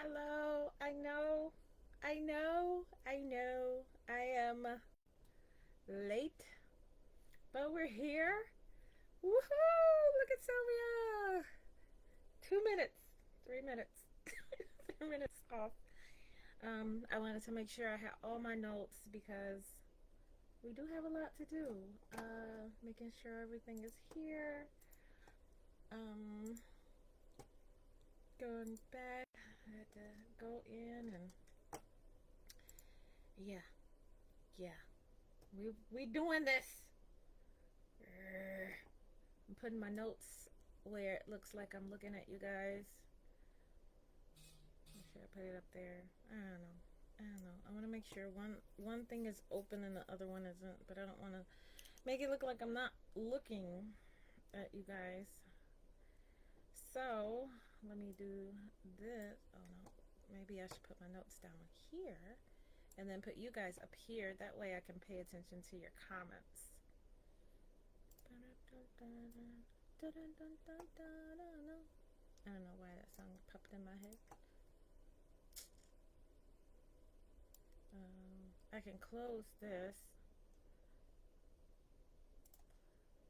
Hello. I know. I am late, but we're here. Woohoo! Look at Sylvia. 2 minutes, 3 minutes, 3 minutes off. I wanted to make sure I had all my notes because we do have a lot to do. Making sure everything is here. Um, Going back. I had to go in and yeah, yeah. We doing this. I'm putting my notes where it looks like I'm looking at you guys. Should I put it up there? I don't know. I want to make sure one thing is open and the other one isn't, but I don't want to make it look like I'm not looking at you guys. So let me do this. Oh no, maybe I should put my notes down here and then put you guys up here. That way I can pay attention to your comments. I don't know why that song popped in my head. I can close this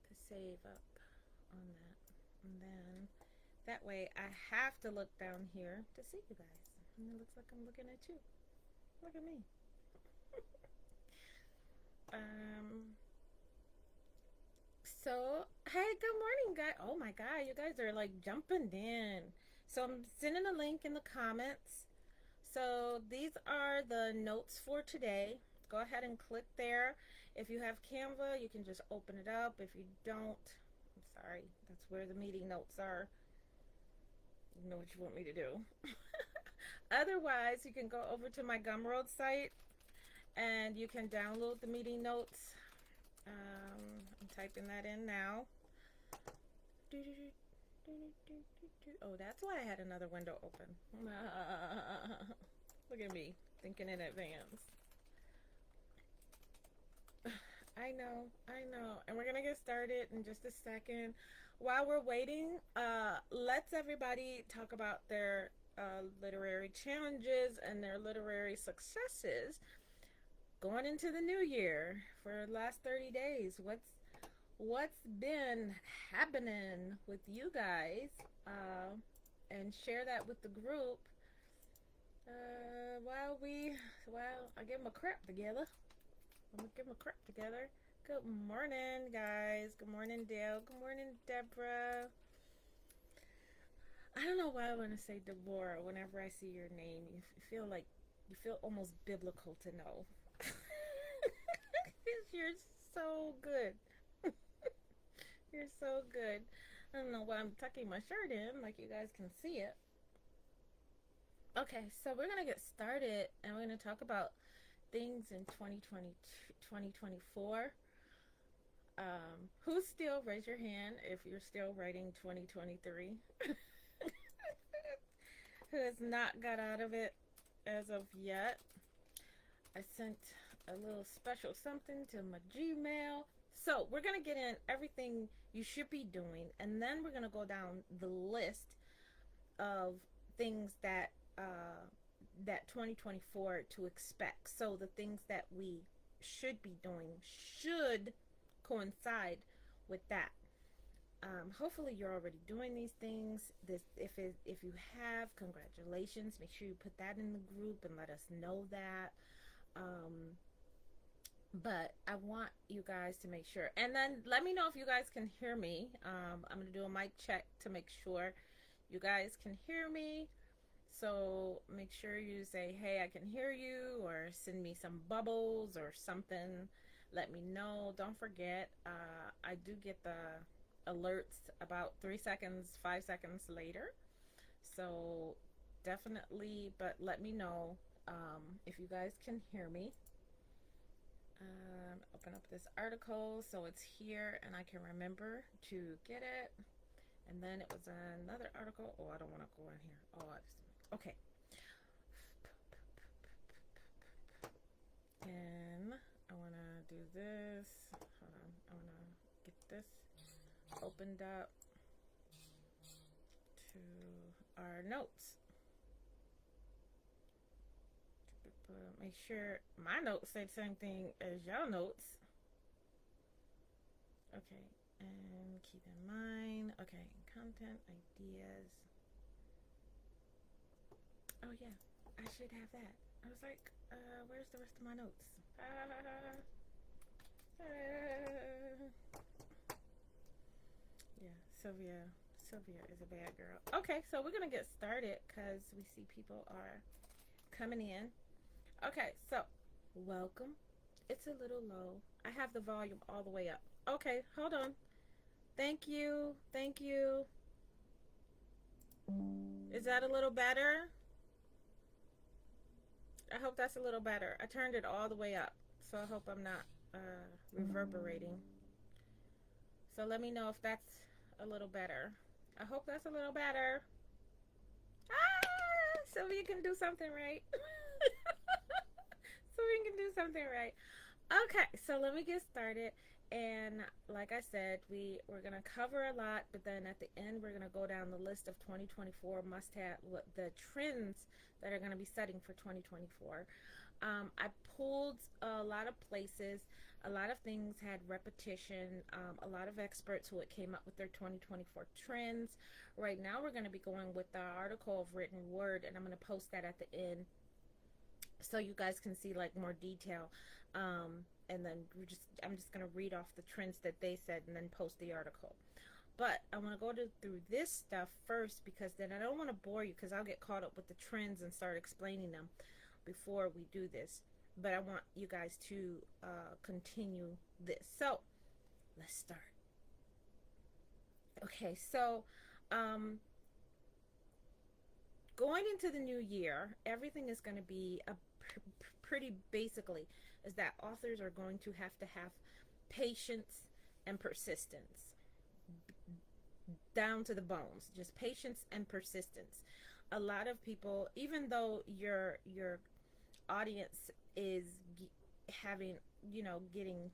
to save up on that, and then that way I have to look down here to see you guys, and it looks like I'm looking at you. Look at me. So hey, good morning, guys. Oh my god, you guys are like jumping in. So I'm sending a link in the comments. So these are the notes for today. Go ahead and click there. If you have Canva, you can just open it up. If you don't, I'm sorry, that's where the meeting notes are. You know what you want me to do. Otherwise, you can go over to my Gumroad site and you can download the meeting notes. I'm typing that in now. Oh, that's why I had another window open. Look at me, thinking in advance. I know. And we're going to get started in just a second. While we're waiting, let's everybody talk about their literary challenges and their literary successes going into the new year for the last 30 days. What's been happening with you guys, and share that with the group while I get my crap together. I'm gonna get my crap together. Good morning, guys. Good morning, Dale. Good morning, Deborah. I don't know why I want to say Deborah whenever I see your name. You feel almost biblical to know. You're so good. You're so good. I don't know why I'm tucking my shirt in, like you guys can see it. Okay, so we're gonna get started and we're gonna talk about things in 2024. Who's still, raise your hand if you're still writing 2023. Who has not got out of it as of yet. I sent a little special something to my Gmail. So we're going to get in everything you should be doing, and then we're going to go down the list of things that 2024 to expect. So the things that we should be doing should coincide with that. Hopefully you're already doing these things. If you have, congratulations. Make sure you put that in the group and let us know that. But I want you guys to make sure, and then let me know if you guys can hear me. I'm gonna do a mic check to make sure you guys can hear me. So make sure you say, hey, I can hear you, or send me some bubbles or something. Let me know. Don't forget, I do get the alerts about 3 seconds, 5 seconds later. So definitely, but let me know if you guys can hear me. Open up this article so it's here and I can remember to get it. And then it was another article. Oh, I don't want to go in here. Okay. And I want to do this. Hold on. I want to get this opened up to our notes. make sure my notes say the same thing as your notes. Okay, and keep in mind. Okay, content ideas. Oh yeah, I should have that. I was like, where's the rest of my notes? Yeah, Sylvia is a bad girl. Okay, so we're gonna get started because we see people are coming in. Okay, so welcome. It's a little low. I have the volume all the way up. Okay, hold on. Thank you. Thank you. Is that a little better? I hope that's a little better. I turned it all the way up, so I hope I'm not reverberating. So let me know if that's a little better. I hope that's a little better. Ah, Sylvia can do something right. Sylvia can do something right. Okay, so let me get started. And like I said, we're going to cover a lot, but then at the end, we're going to go down the list of 2024 must-have, the trends that are going to be setting for 2024. I pulled a lot of places. A lot of things had repetition. A lot of experts who came up with their 2024 trends. Right now, we're going to be going with the article of written word, and I'm going to post that at the end so you guys can see like more detail. And then I'm just going to read off the trends that they said and then post the article. But I want to go through this stuff first because then I don't want to bore you because I'll get caught up with the trends and start explaining them before we do this. But I want you guys to continue this. So let's start. Okay, so going into the new year, everything is going to be pretty basically is that authors are going to have patience and persistence down to the bones. Just patience and persistence. A lot of people, even though your audience is having, getting,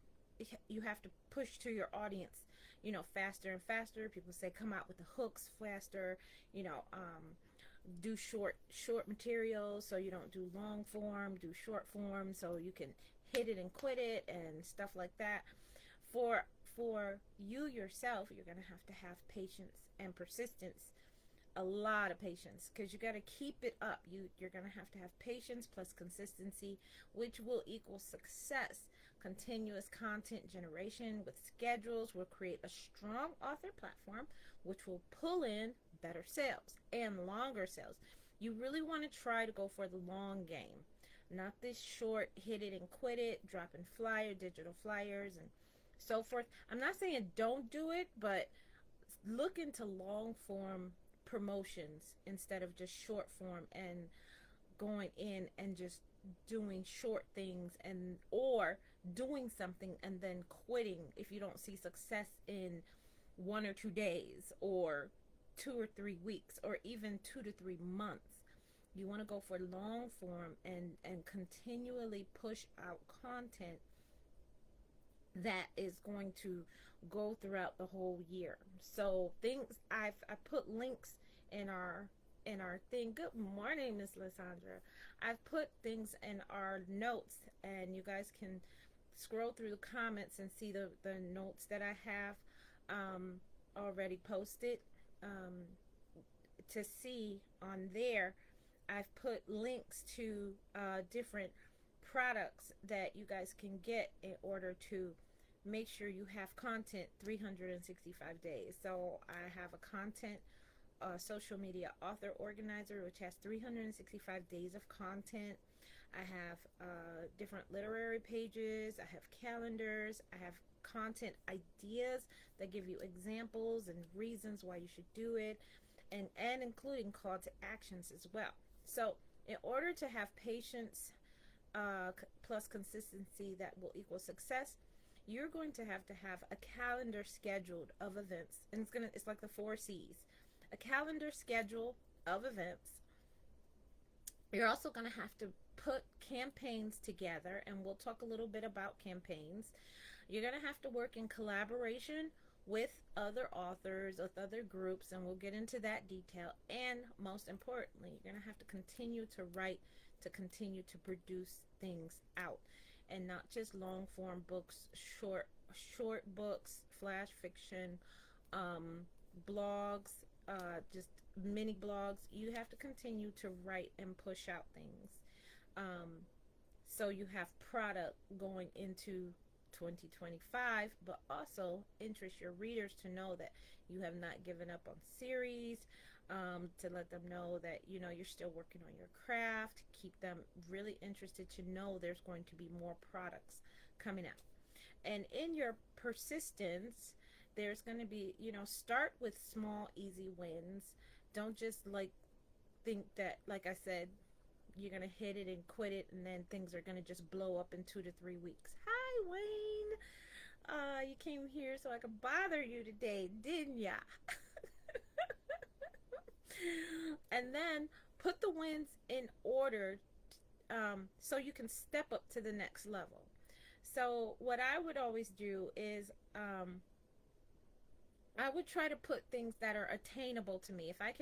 you have to push to your audience, faster and faster. People say come out with the hooks faster, do short materials so you don't do long form, do short form so you can hit it and quit it and stuff like that. For you yourself, you're going to have patience and persistence, a lot of patience, because you got to keep it up. You're going to have patience plus consistency, which will equal success. Continuous content generation with schedules will create a strong author platform, which will pull in better sales and longer sales. You really want to try to go for the long game, not this short hit it and quit it, dropping digital flyers and so forth. I'm not saying don't do it, but look into long form promotions instead of just short form and going in and just doing short things or doing something and then quitting if you don't see success in 1 or 2 days or 2 or 3 weeks or even 2 to 3 months. You want to go for long form and continually push out content that is going to go throughout the whole year. So I put links in our thing. Good morning, Miss Lysandra. I've put things in our notes and you guys can scroll through the comments and see the notes that I have already posted. To see on there, I've put links to different products that you guys can get in order to make sure you have content 365 days. So I have a content social media author organizer, which has 365 days of content. I have different literary pages. I have calendars. I have content ideas that give you examples and reasons why you should do it, and including call to actions as well. So in order to have patience plus consistency that will equal success, you're going to have a calendar scheduled of events, and it's like the 4 C's. A calendar schedule of events. You're also going to have to put campaigns together, and we'll talk a little bit about campaigns. You're going to have to work in collaboration with other authors, with other groups, and we'll get into that detail. And most importantly, you're going to have to continue to write, to continue to produce things out, and not just long form books, short books, flash fiction, blogs, just mini blogs. You have to continue to write and push out things, so you have product going into 2025, but also interest your readers to know that you have not given up on series, to let them know that you're still working on your craft. Keep them really interested to know there's going to be more products coming out. And in your persistence, there's going to be, start with small, easy wins. Don't just think that, like I said, you're going to hit it and quit it and then things are going to just blow up in 2 to 3 weeks. Hi, Wayne. You came here so I could bother you today, didn't ya? And then put the wins in order, so you can step up to the next level. So what I would always do is, I would try to put things that are attainable to me. If I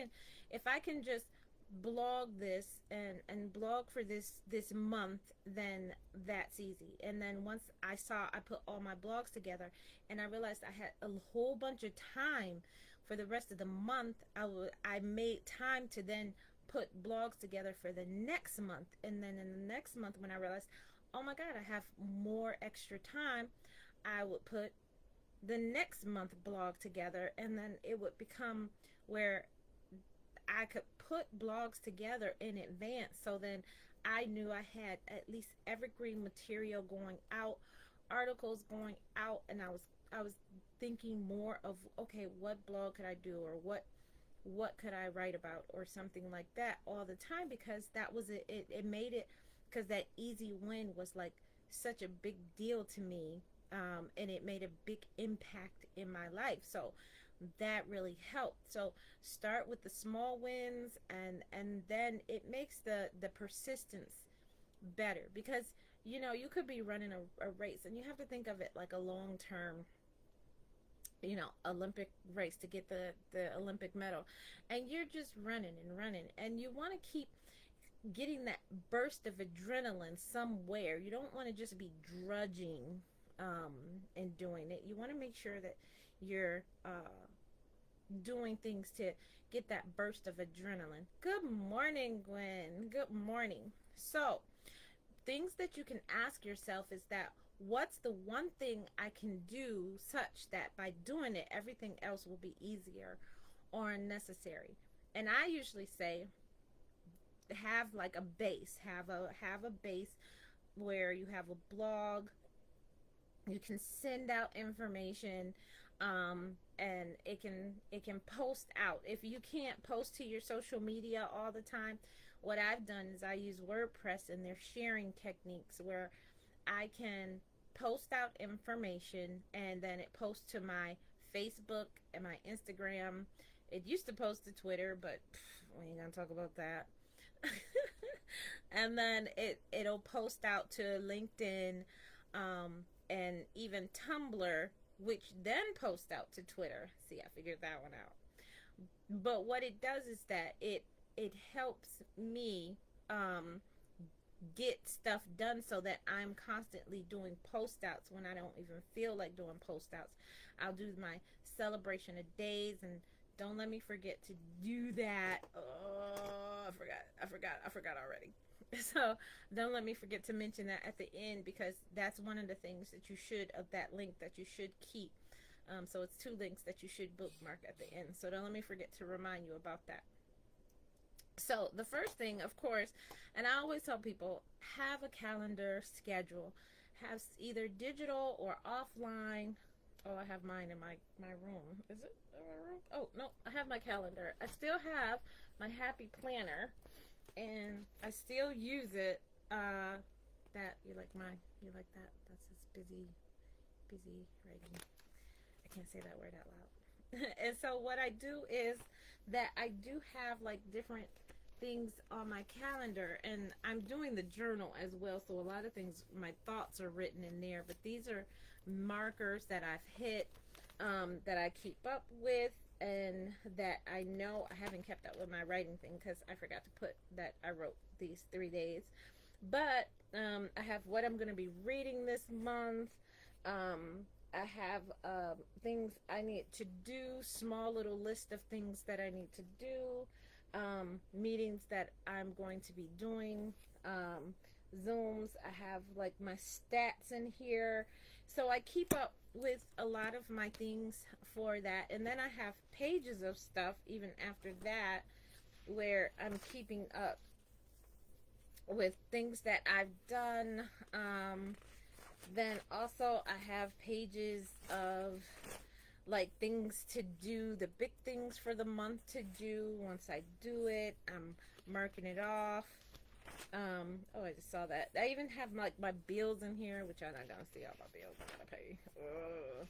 can just blog this and blog for this month, then that's easy. And then once I put all my blogs together and I realized I had a whole bunch of time for the rest of the month, I made time to then put blogs together for the next month. And then in the next month, when I realized, oh my God, I have more extra time, I would put the next month blog together, and then it would become where I could put blogs together in advance. So then I knew I had at least evergreen material going out, articles going out, and I was thinking more of, okay, what blog could I do, or what could I write about, or something like that all the time, because that was it made it, because that easy win was like such a big deal to me, and it made a big impact in my life. So that really helped. So start with the small wins, and then it makes the persistence better, because you could be running a race and you have to think of it like a long term, Olympic race to get the Olympic medal, and you're just running and running, and you want to keep getting that burst of adrenaline somewhere. You don't want to just be drudging, and doing it. You want to make sure that you're doing things to get that burst of adrenaline. Good morning, Gwen. Good morning. So things that you can ask yourself is that, what's the one thing I can do such that by doing it, everything else will be easier or unnecessary? And I usually say, have like a base. Have a base where you have a blog. You can send out information, and it can post out. If you can't post to your social media all the time, what I've done is I use WordPress and their sharing techniques, where I can post out information and then it posts to my Facebook and my Instagram. It used to post to Twitter, but we ain't gonna talk about that. And then it'll post out to LinkedIn, and even Tumblr, which then posts out to Twitter. See, I figured that one out. But what it does is that it helps me get stuff done, so that I'm constantly doing post outs when I don't even feel like doing post outs. I'll do my celebration of days, and don't let me forget to do that. Oh, I forgot already. So don't let me forget to mention that at the end, because that's one of the things that you should, of that link that you should keep. So it's 2 links that you should bookmark at the end. So don't let me forget to remind you about that. So the first thing, of course, and I always tell people, have a calendar schedule. Have either digital or offline. Oh, I have mine in my room. Is it in my room? Oh, no, I have my calendar. I still have my happy planner, and I still use it. You like that? That's just busy writing. I can't say that word out loud. And so what I do is that I do have like different things on my calendar, and I'm doing the journal as well, so a lot of things, my thoughts are written in there, but these are markers that I've hit, that I keep up with, and that I know I haven't kept up with my writing thing because I forgot to put that I wrote these 3 days. But I have what I'm going to be reading this month. I have things I need to do, small little list of things that I need to do, meetings that I'm going to be doing, Zooms. I have like my stats in here. So I keep up with a lot of my things for that. And then I have pages of stuff even after that where I'm keeping up with things that I've done. Then also I have pages of like things to do, the big things for the month to do. Once I do it, I'm marking it off. Oh, I just saw that. I even have like my bills in here, which I'm not gonna see all my bills I'm gonna pay. Ugh.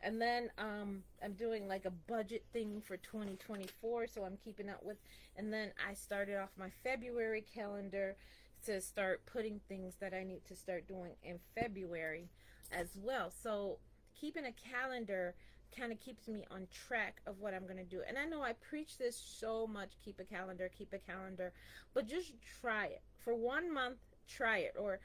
And then I'm doing like a budget thing for 2024, so I'm keeping up with. And then I started off my February calendar to start putting things that I need to start doing in February as well. So keeping a calendar kind of keeps me on track of what I'm going to do. And I know I preach this so much, keep a calendar, but just try it. For 1 month, try it. Or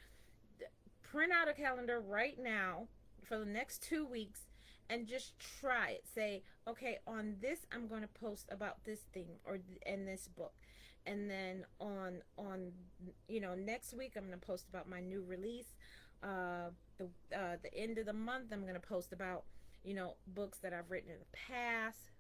print out a calendar right now for the next 2 weeks and just try it. Say, okay, on this I'm going to post about this thing or in this book. And then on next week I'm going to post about my new release. The end of the month I'm going to post about books that I've written in the past,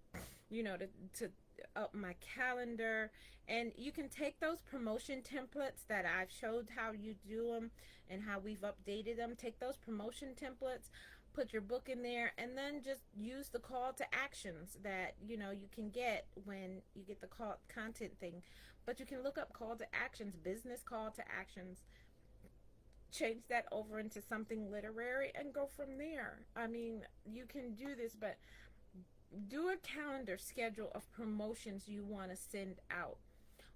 to up my calendar. And you can take those promotion templates that I've showed how you do them and how we've updated them. Take those promotion templates, put your book in there, and then just use the call to actions that you can get when you get the call content thing. But you can look up call to actions, business call to actions, change that over into something literary, and go from there. I mean, you can do this, but do a calendar schedule of promotions you want to send out.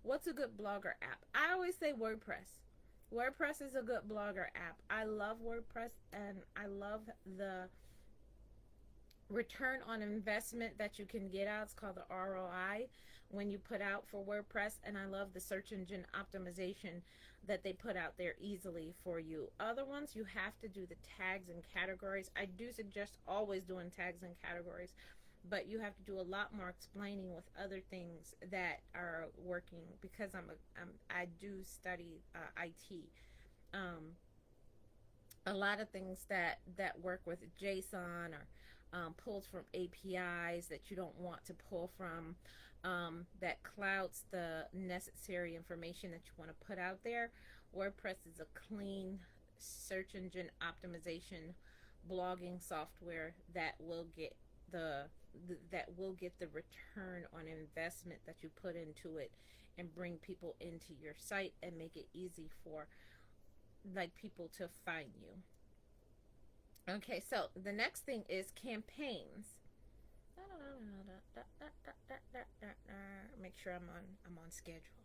What's a good blogger app? I always say WordPress. WordPress is a good blogger app. I love WordPress, and I love the return on investment that you can get out. It's called the ROI when you put out for WordPress, and I love the search engine optimization that they put out there easily for you. Other ones, you have to do the tags and categories. I do suggest always doing tags and categories, but you have to do a lot more explaining with other things that are working, because I do study IT. A lot of things that work with JSON or pulls from APIs that you don't want to pull from, that clouds the necessary information that you want to put out there. WordPress is a clean search engine optimization blogging software that will get the return on investment that you put into it, and bring people into your site and make it easy for like people to find you. Okay, so the next thing is campaigns. Make sure I'm on schedule.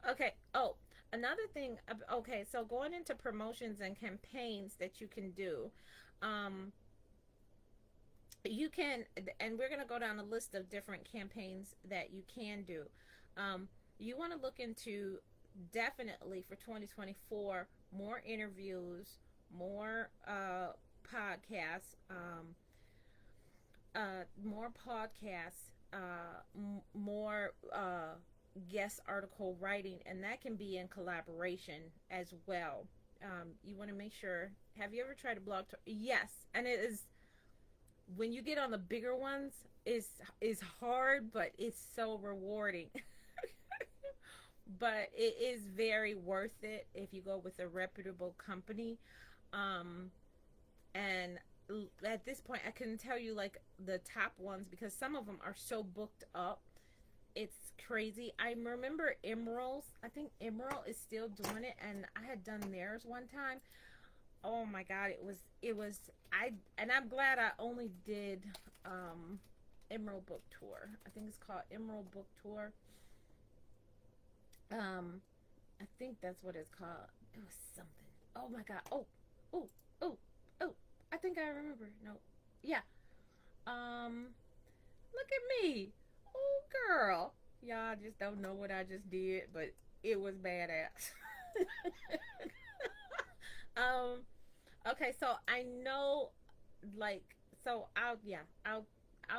Okay. Oh, another thing. Okay, so going into promotions and campaigns that you can do. You can, and we're going to go down a list of different campaigns that you can do. You want to look into, definitely for 2024, more interviews, more podcasts, more guest article writing, and that can be in collaboration as well. You want to make sure. Have you ever tried a blog? Yes, and it is. When you get on the bigger ones, is hard, but it's so rewarding. But it is very worth it if you go with a reputable company. And at this point, I couldn't tell you like the top ones, because some of them are so booked up. It's crazy. I remember Emerald's. I think Emerald is still doing it, and I had done theirs one time. Oh my God, I'm glad I only did Emerald Book Tour. I think it's called Emerald Book Tour. I think that's what it's called. It was something. Oh my God. Oh. I think I remember. No. Yeah. Look at me. Oh, girl. Y'all just don't know what I just did, but it was badass. um, okay, so I know, like, so I'll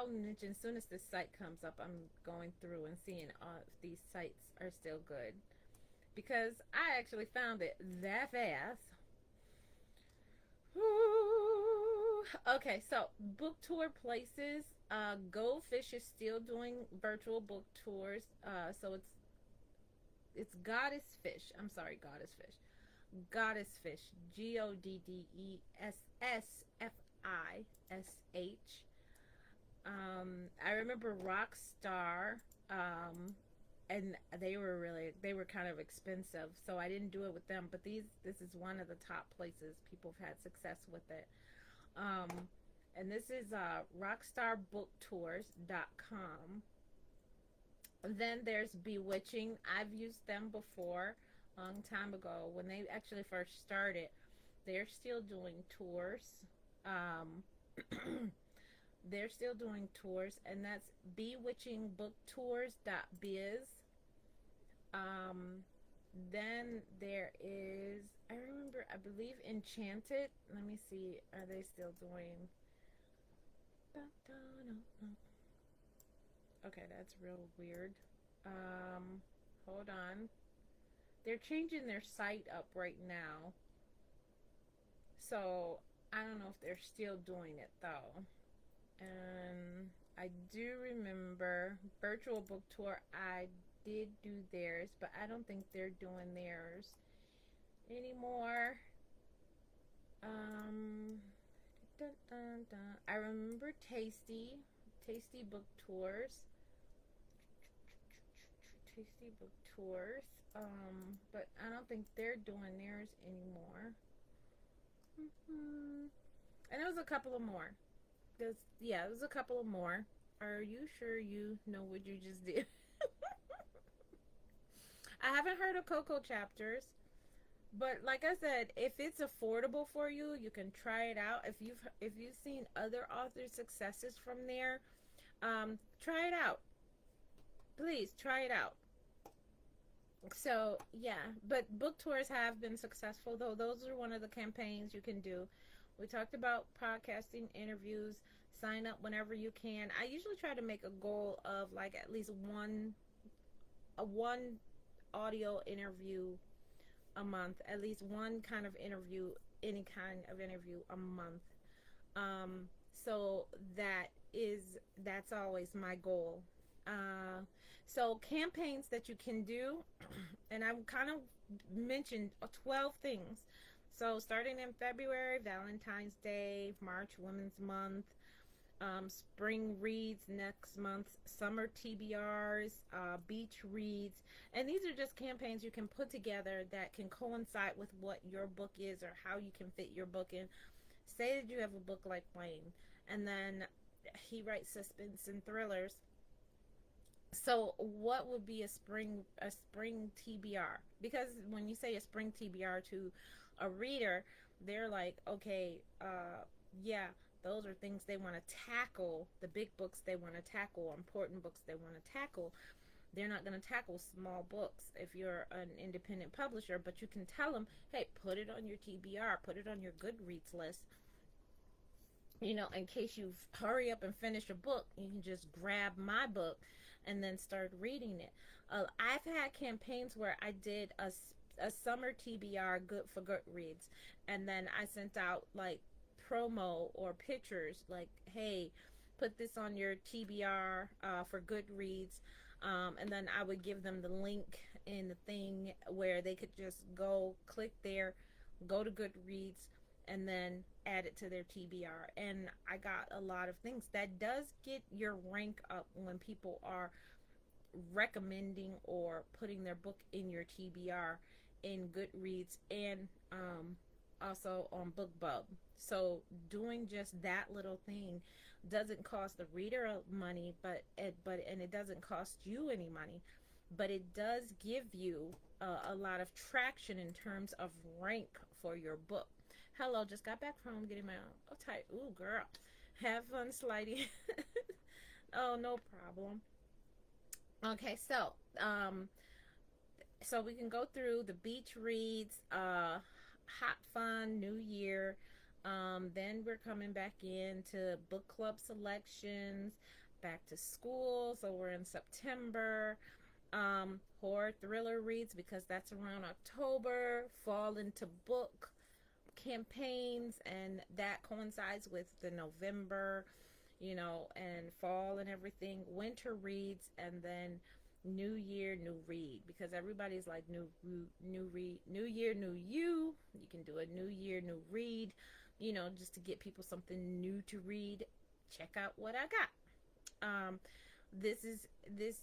mention as soon as this site comes up. I'm going through and seeing if these sites are still good because I actually found it that fast. Okay, so book tour places. Goldfish is still doing virtual book tours. So it's Goddess Fish. I'm sorry, Goddess Fish. Goddess Fish. GODDESSFISH. I remember Rockstar. And they were kind of expensive, so I didn't do it with them. But this is one of the top places people have had success with it. Um, and this is rockstarbooktours.com. Then there's Bewitching. I've used them before, a long time ago when they actually first started. They're still doing tours. Um, they're still doing tours, and that's bewitchingbooktours.biz. Um, then there is, I remember, I believe Enchanted. Let me see, are they still doing? Okay, that's real weird. Um, Hold on. They're changing their site up right now, so I don't know if they're still doing it though. And I do remember Virtual Book Tour. I did do theirs, but I don't think they're doing theirs anymore. Um, dun, dun, dun. I remember Tasty Book Tours, Tasty Book Tours. But I don't think they're doing theirs anymore. Mm-hmm. And there was a couple of more. Yeah, there's a couple of more. Are you sure you know what you just did? I haven't heard of Coco chapters, but like I said, if it's affordable for you, you can try it out. If you've seen other authors' successes from there, try it out. Please try it out. So yeah, but book tours have been successful though. Those are one of the campaigns you can do. We talked about podcasting interviews. Sign up whenever you can. I usually try to make a goal of like at least one audio interview a month, at least one kind of interview, any kind of interview a month. Um, so that's always my goal. Uh, so campaigns that you can do, and I kind of mentioned 12 things. So starting in February, Valentine's Day, March, Women's Month, spring reads next month, summer TBRs, beach reads, and these are just campaigns you can put together that can coincide with what your book is or how you can fit your book in. Say that you have a book like Wayne, and then he writes suspense and thrillers. So what would be a spring TBR? Because when you say a spring TBR to a reader, they're like, okay, yeah, those are things they want to tackle, the big books they want to tackle, important books they want to tackle. They're not going to tackle small books if you're an independent publisher, but you can tell them, hey, put it on your TBR, put it on your Goodreads list. In case you hurry up and finish a book, you can just grab my book and then start reading it. I've had campaigns where I did a summer TBR good for Goodreads, and then I sent out like promo or pictures like, hey, put this on your TBR for Goodreads. And then I would give them the link in the thing where they could just go click there, go to Goodreads, and then add it to their TBR. And I got a lot of things. That does get your rank up when people are recommending or putting their book in your TBR in Goodreads and also on BookBub. So doing just that little thing doesn't cost the reader money, and it doesn't cost you any money, but it does give you a lot of traction in terms of rank for your book. Hello, just got back from getting my tight. Ooh, girl. Have fun sliding. Oh, no problem. Okay, so we can go through the beach reads, hot fun, new year. Then we're coming back into book club selections, back to school. So we're in September. Horror thriller reads because that's around October. Fall into book campaigns, and that coincides with the November, and fall and everything. Winter reads, and then new year, new read, because everybody's like new read, new year, new you. You can do a new year, new read, just to get people something new to read. Check out what I got. This is this.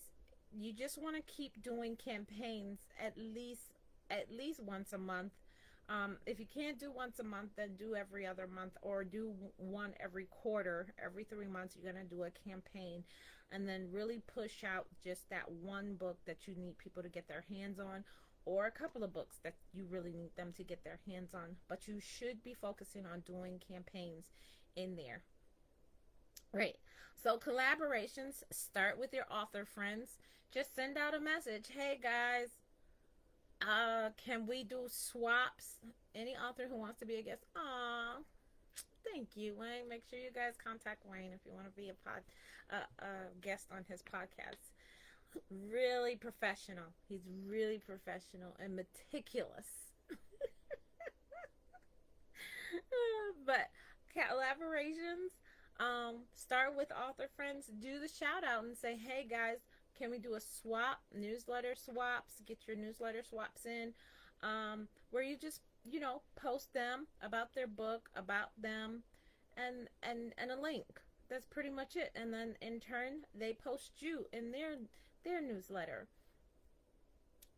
You just want to keep doing campaigns at least once a month. If you can't do once a month, then do every other month, or do one every quarter. Every 3 months, you're going to do a campaign, and then really push out just that one book that you need people to get their hands on, or a couple of books that you really need them to get their hands on. But you should be focusing on doing campaigns in there. Right. So collaborations start with your author friends. Just send out a message. Hey guys, can we do swaps? Any author who wants to be a guest? Aw, thank you, Wayne. Make sure you guys contact Wayne if you want to be a guest on his podcast. Really professional. He's really professional and meticulous. But collaborations, start with author friends. Do the shout out and say, hey guys, can we do a swap? Newsletter swaps. Get your newsletter swaps in, where you just post them about their book, about them, and a link. That's pretty much it. And then in turn, they post you in their newsletter.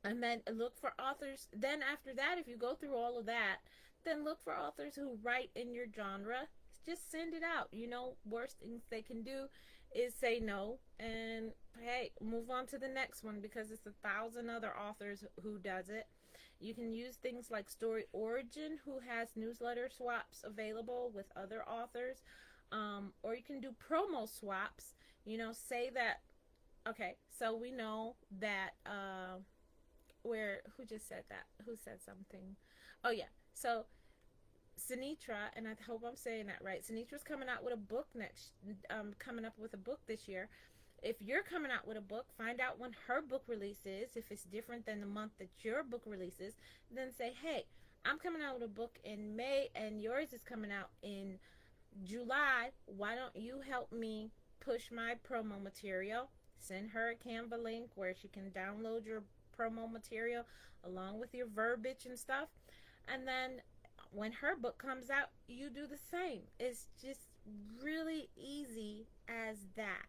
And then look for authors. Then after that, if you go through all of that, then look for authors who write in your genre. Just send it out. Worst things they can do is say no, and hey, move on to the next one, because it's 1,000 other authors who does it. You can use things like Story Origin, who has newsletter swaps available with other authors, or you can do promo swaps. Say that. Okay, so we know that where who just said that? Who said something? Oh yeah. So Sinitra, and I hope I'm saying that right. Sinitra's coming out with a book coming up with a book this year. If you're coming out with a book, find out when her book releases. If it's different than the month that your book releases, then say, hey, I'm coming out with a book in May, and yours is coming out in July. Why don't you help me push my promo material? Send her a Canva link where she can download your promo material along with your verbiage and stuff. And then when her book comes out, you do the same. It's just really easy as that.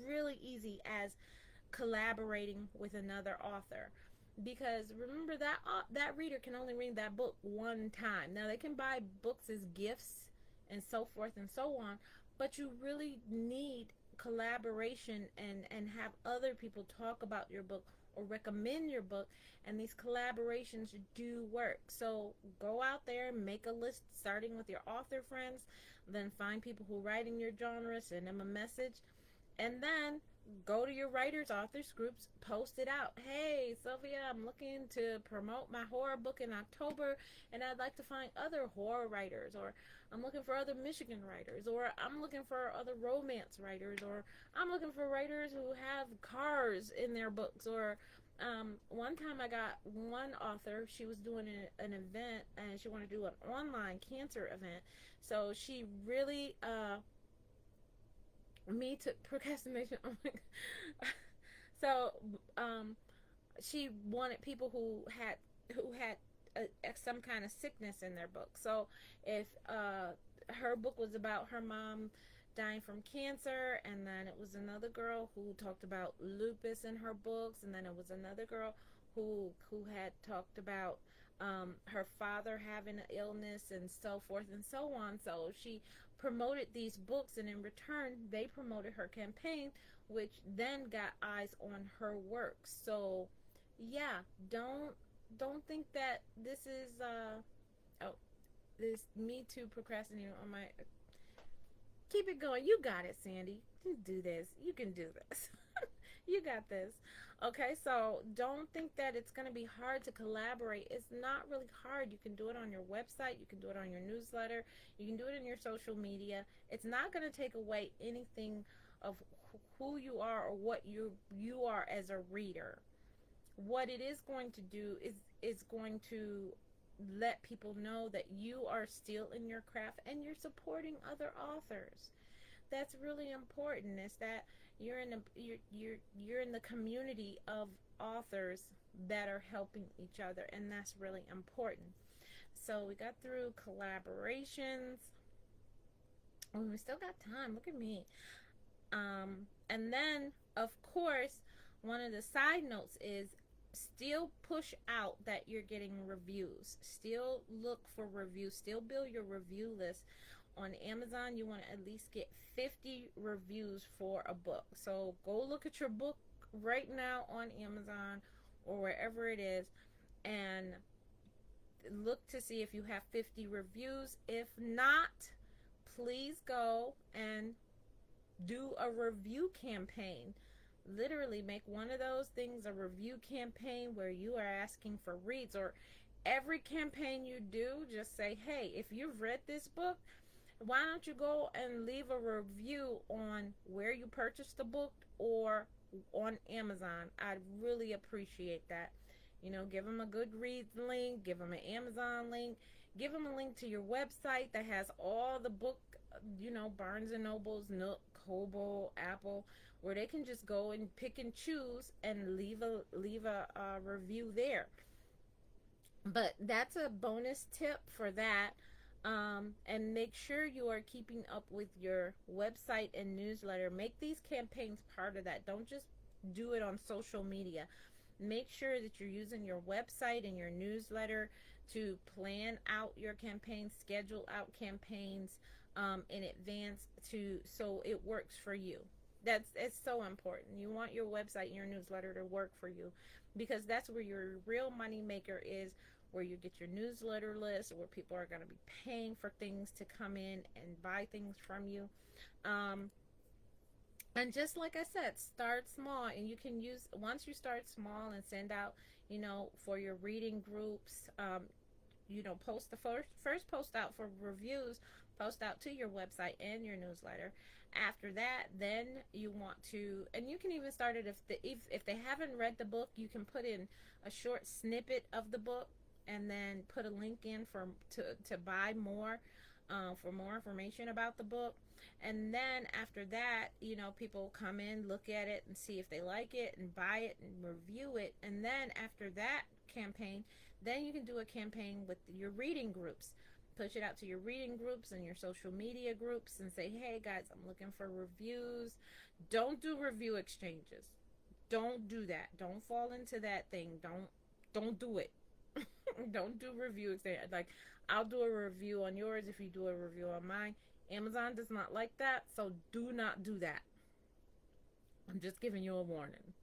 Really easy as collaborating with another author. Because remember that reader can only read that book one time. Now they can buy books as gifts and so forth and so on, but you really need collaboration and have other people talk about your book or recommend your book, and these collaborations do work. So go out there, make a list starting with your author friends, then find people who write in your genre, send them a message, and then go to your writers authors groups, post it out. Hey Sylvia, I'm looking to promote my horror book in October, and I'd like to find other horror writers, or I'm looking for other Michigan writers, or I'm looking for other romance writers, or I'm looking for writers who have cars in their books. Or one time I got one author, she was doing an event, and she wanted to do an online cancer event. So she really me to procrastination. Oh my God. So she wanted people who had some kind of sickness in their book. So if her book was about her mom dying from cancer, and then it was another girl who talked about lupus in her books, and then it was another girl who had talked about her father having an illness, and so forth and so on. So she promoted these books, and in return they promoted her campaign, which then got eyes on her work. So yeah, don't think that this is oh, this me too procrastinating on my Keep it going. You got it, Sandy. You can do this. You can do this. You got this. Okay, so don't think that it's going to be hard to collaborate. It's not really hard. You can do it on your website, you can do it on your newsletter, you can do it in your social media. It's not going to take away anything of who you are or what you are as a reader. What it is going to do is going to let people know that you are still in your craft and you're supporting other authors. That's really important, is that you're in the community of authors that are helping each other, and that's really important. So we got through collaborations. Oh, we still got time. Look at me. And then, of course, one of the side notes is still push out that you're getting reviews. Still look for reviews. Still build your review list. On Amazon, you want to at least get 50 reviews for a book. So go look at your book right now on Amazon or wherever it is and look to see if you have 50 reviews. If not, please go and do a review campaign. Literally make one of those things a review campaign where you are asking for reads, or every campaign you do, just say, hey, if you've read this book, why don't you go and leave a review on where you purchased the book or on Amazon. I'd really appreciate that. Give them a Goodreads link, give them an Amazon link, give them a link to your website that has all the book, Barnes and Nobles, Nook, Kobo, Apple, where they can just go and pick and choose and leave a review there. But that's a bonus tip for that. And make sure you are keeping up with your website and newsletter. Make these campaigns part of that. Don't just do it on social media. Make sure that you're using your website and your newsletter to plan out your campaigns, schedule out campaigns in advance so it works for you. It's so important. You want your website and your newsletter to work for you, because that's where your real money maker is, where you get your newsletter list, where people are going to be paying for things to come in and buy things from you. And just like I said, start small, and you can use, once you start small and send out, for your reading groups, post the first post out for reviews, post out to your website and your newsletter. After that, then you want to, and you can even start it if they haven't read the book, you can put in a short snippet of the book and then put a link in to buy more, for more information about the book. And then after that, people come in, look at it, and see if they like it, and buy it and review it. And then after that campaign, then you can do a campaign with your reading groups. Push it out to your reading groups and your social media groups and say, hey guys, I'm looking for reviews. Don't do review exchanges. Don't do that. Don't fall into that thing. Don't do it. Don't do review exchange. Like, I'll do a review on yours if you do a review on mine. Amazon does not like that, so do not do that. I'm just giving you a warning.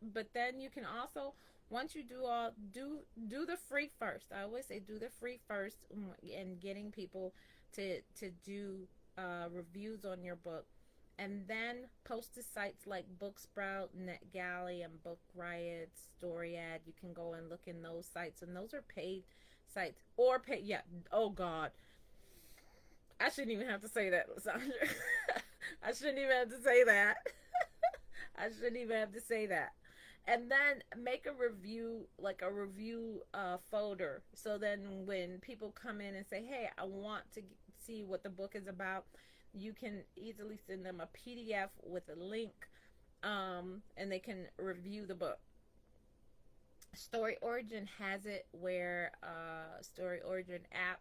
But then you can also, once you do the free first. I always say do the free first, and getting people to do reviews on your book, and then post to sites like Booksprout, NetGalley, and Book Riot, StoryAd. You can go and look in those sites, and those are paid sites or pay. Yeah. Oh God, I shouldn't even have to say that, Lysandra. I shouldn't even have to say that. I shouldn't even have to say that. And then make a review, like a review folder. So then when people come in and say, hey, I want to see what the book is about, you can easily send them a PDF with a link, and they can review the book. Story Origin has it where, Story Origin app,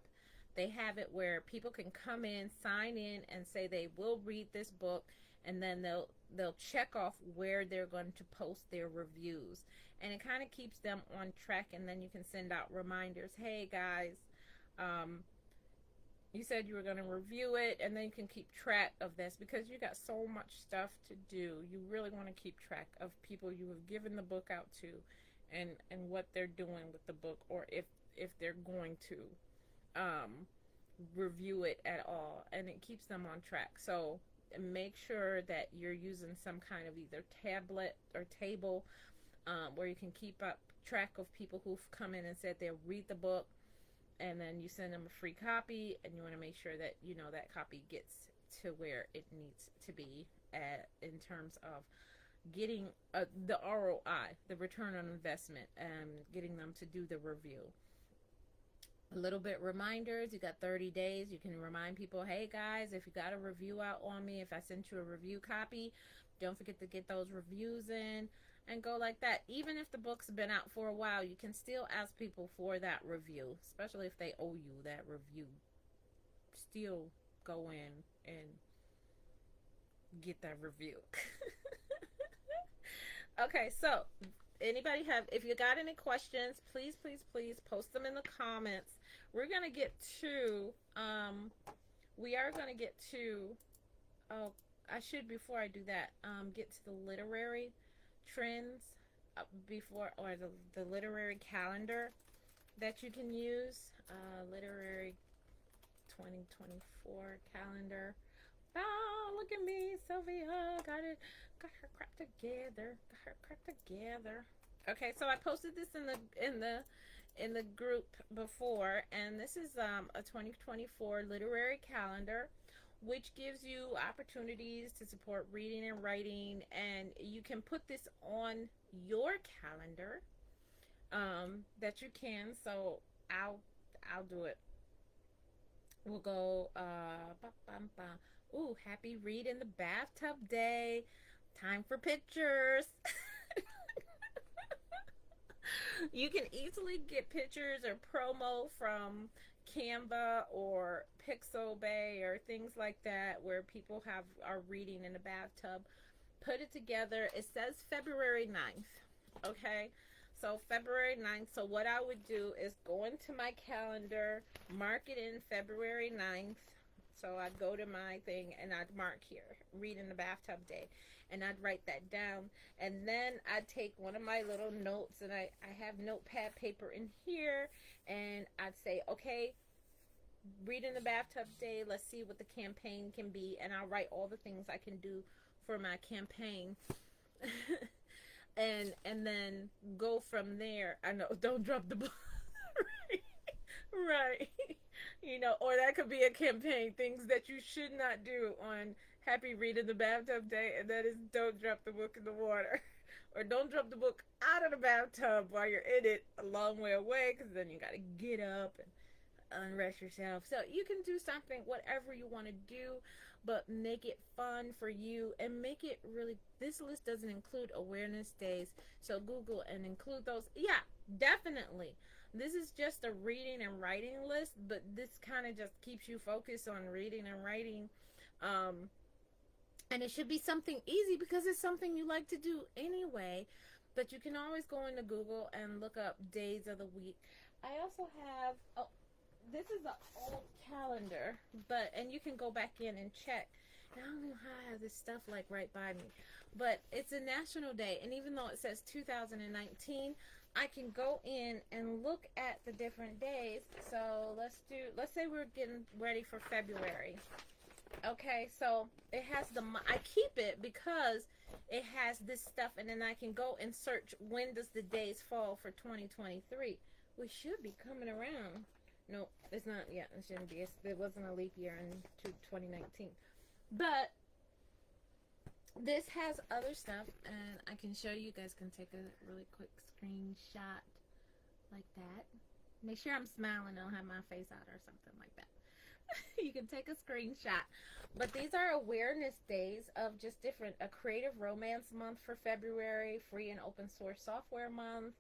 they have it where people can come in, sign in, and say they will read this book, and then they'll check off where they're going to post their reviews, and it kind of keeps them on track. And then you can send out reminders, hey guys, you said you were going to review it, and then you can keep track of this, because you got so much stuff to do. You really want to keep track of people you have given the book out to, and what they're doing with the book, or if they're going to. review it at all, and it keeps them on track. So make sure that you're using some kind of either tablet or table, where you can keep up track of people who've come in and said they'll read the book, and then you send them a free copy, and you want to make sure that that copy gets to where it needs to be in terms of getting the ROI, the return on investment, and getting them to do the review. A little bit reminders, you got 30 days. You can remind people, hey guys, if you got a review out on me, if I sent you a review copy, don't forget to get those reviews in, and go like that. Even if the book's been out for a while, you can still ask people for that review, especially if they owe you that review. Still go in and get that review. Okay, so anybody have, if you got any questions, please post them in the comments. We're gonna get to oh, I should, before I do that, get to the literary trends before, or the literary calendar that you can use. Literary 2024 calendar. Oh, look at me, Sylvia. Got her crap together. Okay, so I posted this in the group before, and this is a 2024 literary calendar, which gives you opportunities to support reading and writing, and you can put this on your calendar, that you can. So I'll do it. We'll go ooh, happy read in the bathtub day. Time for pictures. You can easily get pictures or promo from Canva or Pixabay or things like that, where people are reading in the bathtub. Put it together. It says February 9th. Okay, so February 9th. So what I would do is go into my calendar, mark it in February 9th. So I'd go to my thing and I'd mark here, read in the bathtub day, and I'd write that down. And then I'd take one of my little notes, and I have notepad paper in here, and I'd say, okay, read in the bathtub day, let's see what the campaign can be, and I'll write all the things I can do for my campaign. and then go from there. I know, don't drop the ball. Right. Or that could be a campaign, things that you should not do on Happy Read in the Bathtub Day, and that is don't drop the book in the water. Or don't drop the book out of the bathtub while you're in it a long way away, because then you got to get up and unrest yourself. So you can do something, whatever you want to do, but make it fun for you, and make it really, this list doesn't include awareness days, so Google and include those. Yeah, definitely. This is just a reading and writing list, but this kind of just keeps you focused on reading and writing. And it should be something easy, because it's something you like to do anyway. But you can always go into Google and look up days of the week. I also have, oh, this is an old calendar, and you can go back in and check. I don't know how I have this stuff like right by me, but it's a national day, and even though it says 2019, I can go in and look at the different days. So let's say we're getting ready for February. Okay, so it has I keep it because it has this stuff, and then I can go and search, when does the days fall for 2023. We should be coming around. No, it's not yet. It shouldn't be. It wasn't a leap year in 2019. But this has other stuff, and I can show you. You guys can take a really quick screenshot like that. Make sure I'm smiling. I don't have my face out or something like that. You can take a screenshot. But these are awareness days of just different. A creative romance month for February, free and open source software month,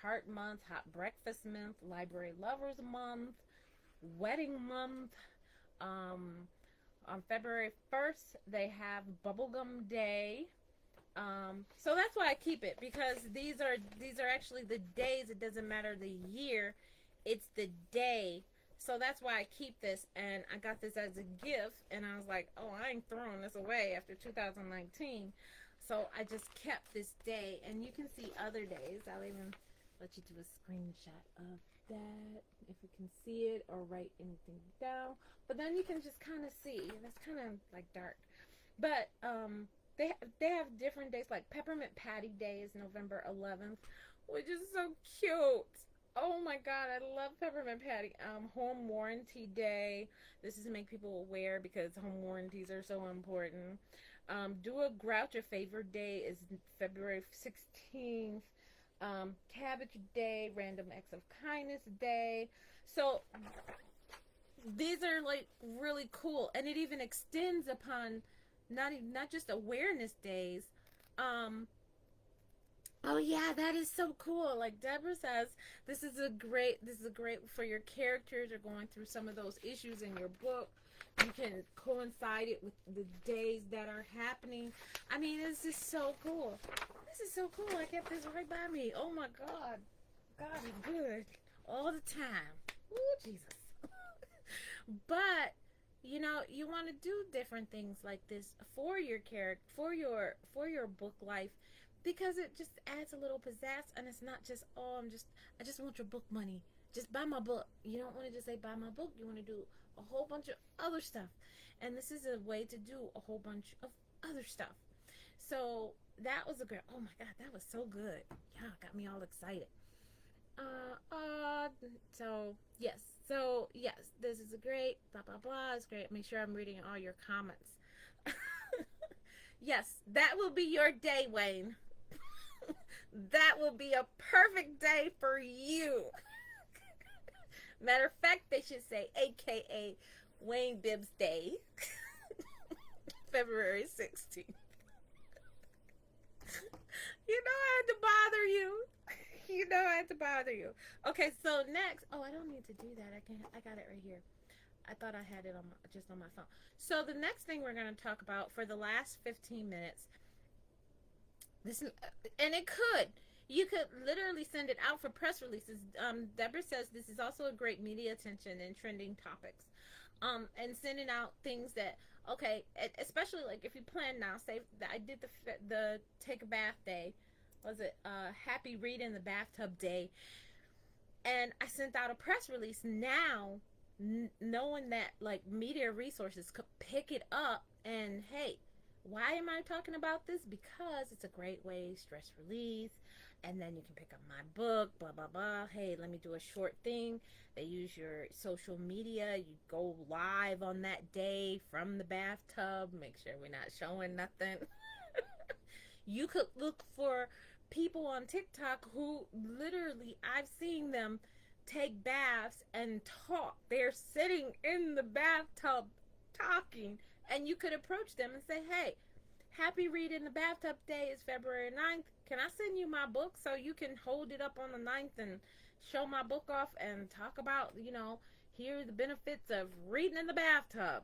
heart month, hot breakfast month, library lovers month, wedding month. On February 1st, they have bubblegum day. So that's why I keep it, because these are actually the days. It doesn't matter the year, it's the day. So that's why I keep this, and I got this as a gift, and I was like, oh, I ain't throwing this away after 2019. So I just kept this day, and you can see other days. I'll even let you do a screenshot of that, if you can see it, or write anything down. But then you can just kind of see. That's kind of like dark. But they have different days, like Peppermint Patty Day is November 11th, which is so cute. Oh my god, I love Peppermint Patty. Home Warranty Day. This is to make people aware because home warranties are so important. Do a Grouch a Favor Day is February 16th. Cabbage Day, Random Acts of Kindness Day. So these are like really cool, and it even extends upon not just awareness days. Um, oh yeah, that is so cool. Like Deborah says, this is a great for your characters are going through some of those issues in your book. You can coincide it with the days that are happening. I mean, it's just so cool. This is so cool. I kept this right by me. Oh my God. God is good all the time. Ooh, Jesus. But you know, you want to do different things like this for your character, for your book life, because it just adds a little pizzazz, and it's not just, oh, I just want your book money. Just buy my book. You don't want to just say buy my book. You want to do a whole bunch of other stuff, and this is a way to do a whole bunch of other stuff. So that was a great. Oh my God, that was so good. Yeah, got me all excited. So yes, this is a great blah blah blah. It's great. Make sure I'm reading all your comments. Yes, that will be your day, Wayne. That will be a perfect day for you. Matter of fact, they should say AKA Wayne Bibbs Day. February 16th. You know I had to bother you. You know I had to bother you. Okay, so next, oh, I don't need to do that. I got it right here. I thought I had it on just on my phone. So the next thing we're going to talk about for the last 15 minutes, this, and it could, you could literally send it out for press releases. Deborah says this is also a great media attention and trending topics. And sending out things that, okay, especially like if you plan now, say that I did the take a bath day, was it happy read in the bathtub day, and I sent out a press release now, knowing that like media resources could pick it up, and hey, why am I talking about this? Because it's a great way stress release, and then you can pick up my book, blah blah blah. Hey, let me do a short thing. They use your social media. You go live on that day from the bathtub. Make sure we're not showing nothing. You could look for people on TikTok who literally, I've seen them take baths and talk. They're sitting in the bathtub talking, and you could approach them and say, hey, happy read in the bathtub day is February 9th. Can I send you my book so you can hold it up on the 9th and show my book off and talk about, you know, here are the benefits of reading in the bathtub.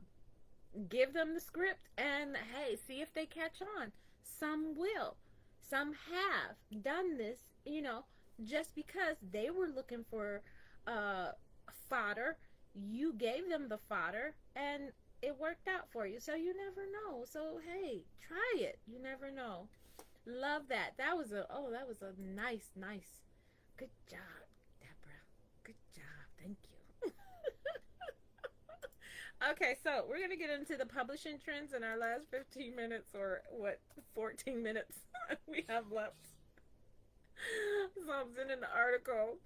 Give them the script and hey, see if they catch on. Some will. Some have done this, you know, just because they were looking for fodder. You gave them the fodder and it worked out for you. So you never know. So hey, try it. You never know. Love that. That was a nice. Good job, Deborah. Good job. Thank you. Okay, so we're going to get into the publishing trends in our last 15 minutes, or what, 14 minutes we have left. So I'm sending the article.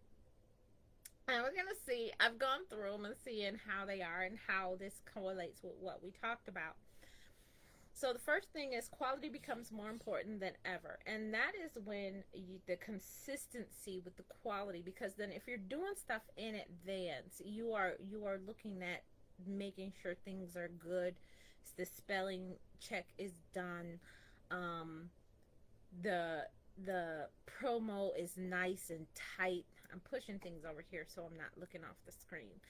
And we're going to see, I've gone through them and seeing how they are and how this correlates with what we talked about. So the first thing is quality becomes more important than ever. And that is when the consistency with the quality, because then if you're doing stuff in advance, you are looking at making sure things are good. The spelling check is done. The promo is nice and tight. I'm pushing things over here so I'm not looking off the screen.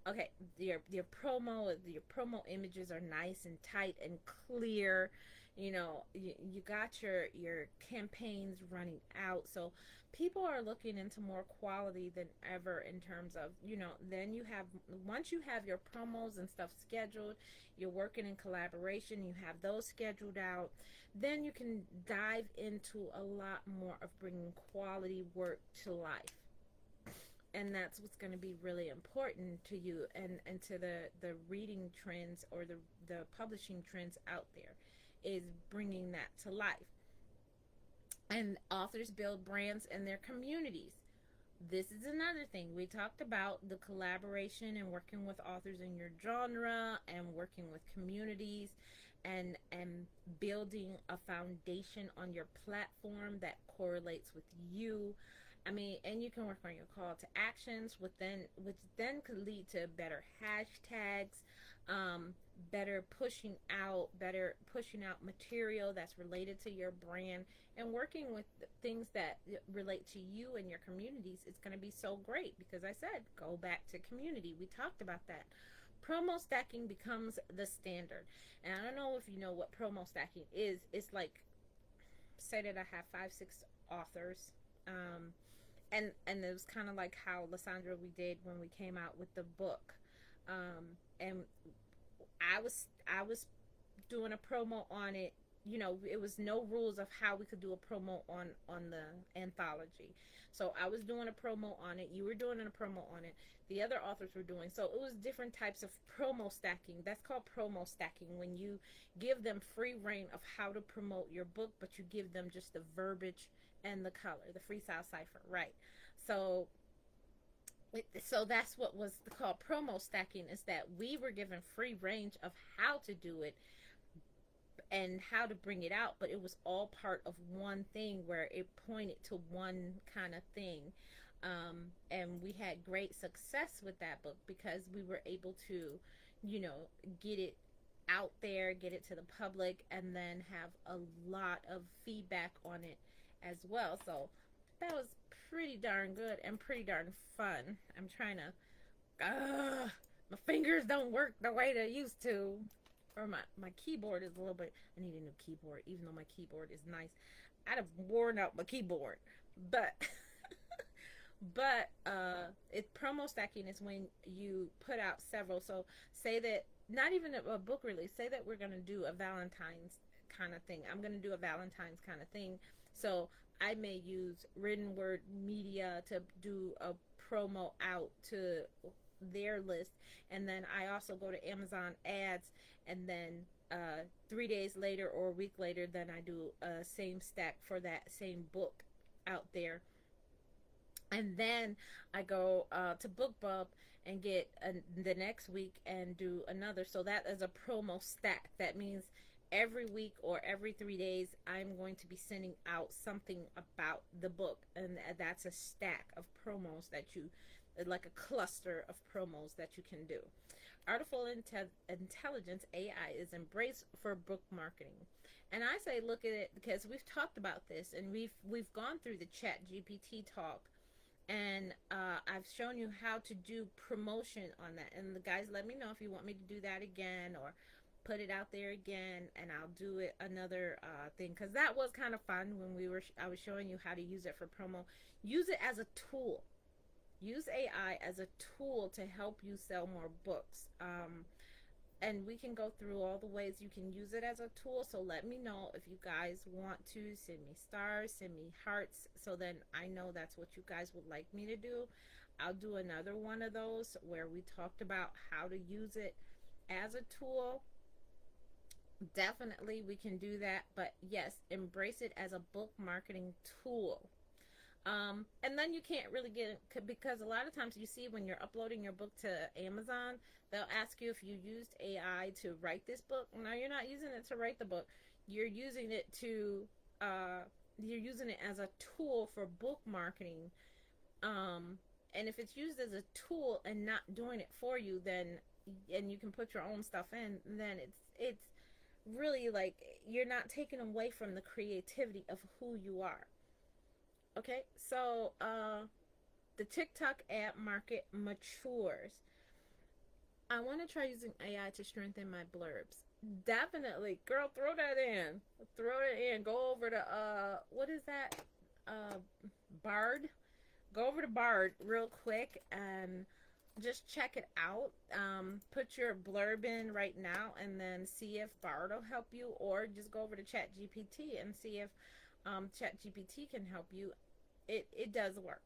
Okay, your promo images are nice and tight and clear. You know, you got your campaigns running out. So people are looking into more quality than ever in terms of, you know, then you have, once you have your promos and stuff scheduled, you're working in collaboration, you have those scheduled out, then you can dive into a lot more of bringing quality work to life. And that's what's going to be really important to you, and to the reading trends, or the publishing trends out there, is bringing that to life. And authors build brands in their communities. This is another thing we talked about: the collaboration and working with authors in your genre, and working with communities, and building a foundation on your platform that correlates with you. I mean, and you can work on your call to actions, which then could lead to better hashtags, um, better pushing out material that's related to your brand, and working with things that relate to you and your communities. It's going to be so great, because I said, go back to community. We talked about that. Promo stacking becomes the standard. And I don't know if you know what promo stacking is. It's like, say that I have 5, 6 authors, and it was kind of like how Lysandra we did when we came out with the book, and I was doing a promo on it. You know, it was no rules of how we could do a promo on the anthology. So I was doing a promo on it. You were doing a promo on it. The other authors were doing. So it was different types of promo stacking. That's called promo stacking, when you give them free reign of how to promote your book, but you give them just the verbiage and the color, the freestyle cipher, right? So so that's what was called promo stacking, is that we were given free range of how to do it and how to bring it out, but it was all part of one thing where it pointed to one kind of thing. And we had great success with that book, because we were able to, get it out there, get it to the public, and then have a lot of feedback on it as well. So that was pretty darn good and pretty darn fun. I'm trying to, my fingers don't work the way they used to. Or my keyboard is a little bit, I need a new keyboard, even though my keyboard is nice. I'd have worn out my keyboard. But, it promo stacking is when you put out several. So say that, not even a book release, say that we're going to do a Valentine's kind of thing. I'm going to do a Valentine's kind of thing. So I may use written word media to do a promo out to their list, and then I also go to Amazon ads, and then 3 days later or a week later, then I do a same stack for that same book out there. And then I go to BookBub and get the next week and do another. So that is a promo stack. That means every week or every 3 days, I'm going to be sending out something about the book. And that's a stack of promos that you, like a cluster of promos that you can do. Artificial intelligence, AI, is embraced for book marketing. And I say look at it, because we've talked about this, and we've gone through the Chat GPT talk, and I've shown you how to do promotion on that. And the guys, let me know if you want me to do that again, or put it out there again, and I'll do it another thing, because that was kind of fun when I was showing you how to use it for promo. Use it as a tool. Use AI as a tool to help you sell more books. And we can go through all the ways you can use it as a tool. So let me know if you guys want to. Send me stars, send me hearts, so then I know that's what you guys would like me to do. I'll do another one of those where we talked about how to use it as a tool. Definitely we can do that. But yes, embrace it as a book marketing tool. And then you can't really get it, because a lot of times you see when you're uploading your book to Amazon, they'll ask you if you used AI to write this book. No, you're not using it to write the book. You're using it you're using it as a tool for book marketing. And if it's used as a tool and not doing it for you, and you can put your own stuff in, then it's really like you're not taking away from the creativity of who you are. Okay, so the TikTok ad market matures. I want to try using AI to strengthen my blurbs. Definitely, girl, throw that in. Throw it in. Go over to what is that? Bard. Go over to Bard real quick and just check it out. Put your blurb in right now, and then see if Bard will help you, or just go over to ChatGPT and see if ChatGPT can help you. It does work.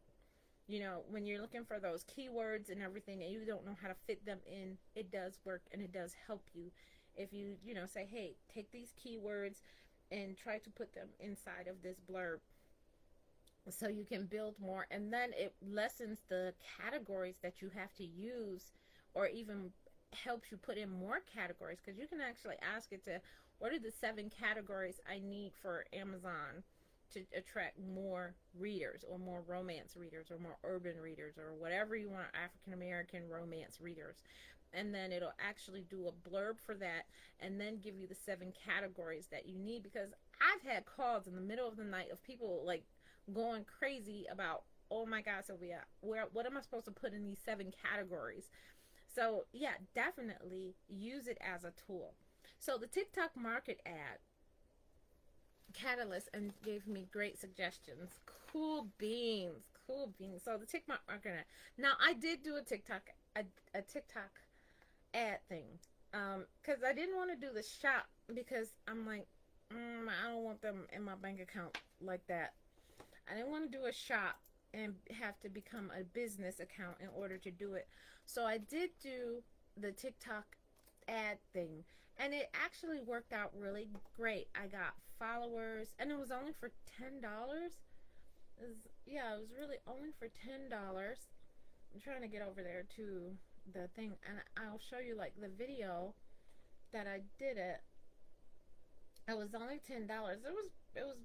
You know, when you're looking for those keywords and everything and you don't know how to fit them in, it does work and it does help you. If you, you know, say, hey, take these keywords and try to put them inside of this blurb so you can build more, and then it lessens the categories that you have to use, or even helps you put in more categories, because you can actually ask it to, what are the 7 categories I need for Amazon to attract more readers, or more romance readers, or more urban readers, or whatever you want, African American romance readers. And then it'll actually do a blurb for that, and then give you the 7 categories that you need. Because I've had calls in the middle of the night of people like going crazy about, oh my God, Sylvia, what am I supposed to put in these 7 categories? So yeah, definitely use it as a tool. So the TikTok market ad catalyst and gave me great suggestions. Cool beans, cool beans. So the TikTok market ad. Now I did do a TikTok ad thing, because I didn't want to do the shop, because I'm like, I don't want them in my bank account like that. I didn't want to do a shop and have to become a business account in order to do it. So I did do the TikTok ad thing, and it actually worked out really great. I got followers, and it was only for $10. Yeah, it was really only for $10. I'm trying to get over there to the thing, and I'll show you like the video that I did it. It was only $10. It was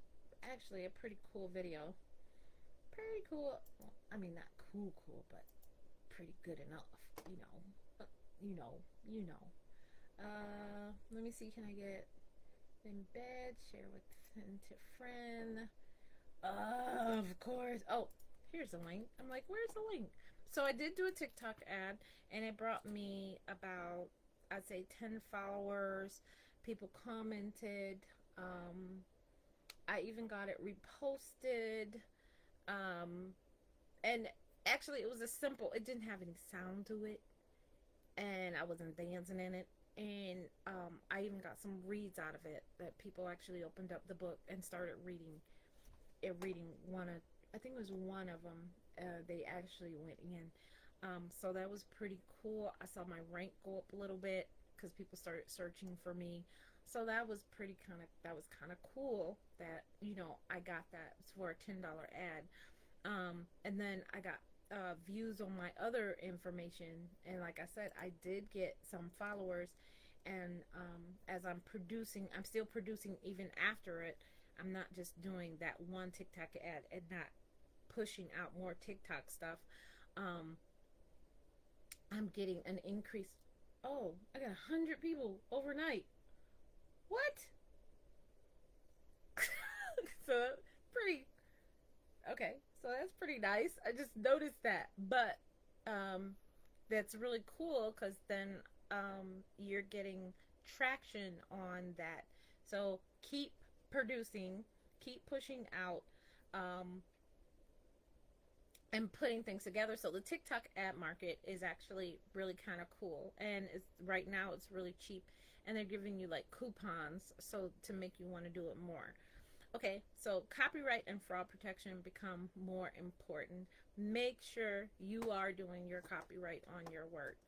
actually a pretty cool video. Pretty cool. Well, I mean, not cool, but pretty good enough. You know, you know, you know. Let me see. Can I get embed, share with send to friend? Of course. Oh, here's the link. I'm like, where's the link? So I did do a TikTok ad, and it brought me about, I'd say, 10 followers. People commented. I even got it reposted. Um, and actually, it was a simple. It didn't have any sound to it, and I wasn't dancing in it. And I even got some reads out of it, that people actually opened up the book and started reading it. Reading one of, I think it was one of them. They actually went in. So that was pretty cool. I saw my rank go up a little bit because people started searching for me. So that was kind of cool that, you know, I got that for a $10 ad. And then I got views on my other information, and like I said, I did get some followers. And as I'm still producing even after it. I'm not just doing that one TikTok ad and not pushing out more TikTok stuff. um, I'm getting an increase. Oh, I got 100 people overnight. What? So pretty okay. So that's pretty nice. I just noticed that, but um, that's really cool, because then you're getting traction on that. So keep producing, keep pushing out, um, and putting things together. So the TikTok ad market is actually really kind of cool, and it's right now it's really cheap, and they're giving you like coupons so to make you want to do it more. Okay, so copyright and fraud protection become more important. Make sure you are doing your copyright on your work,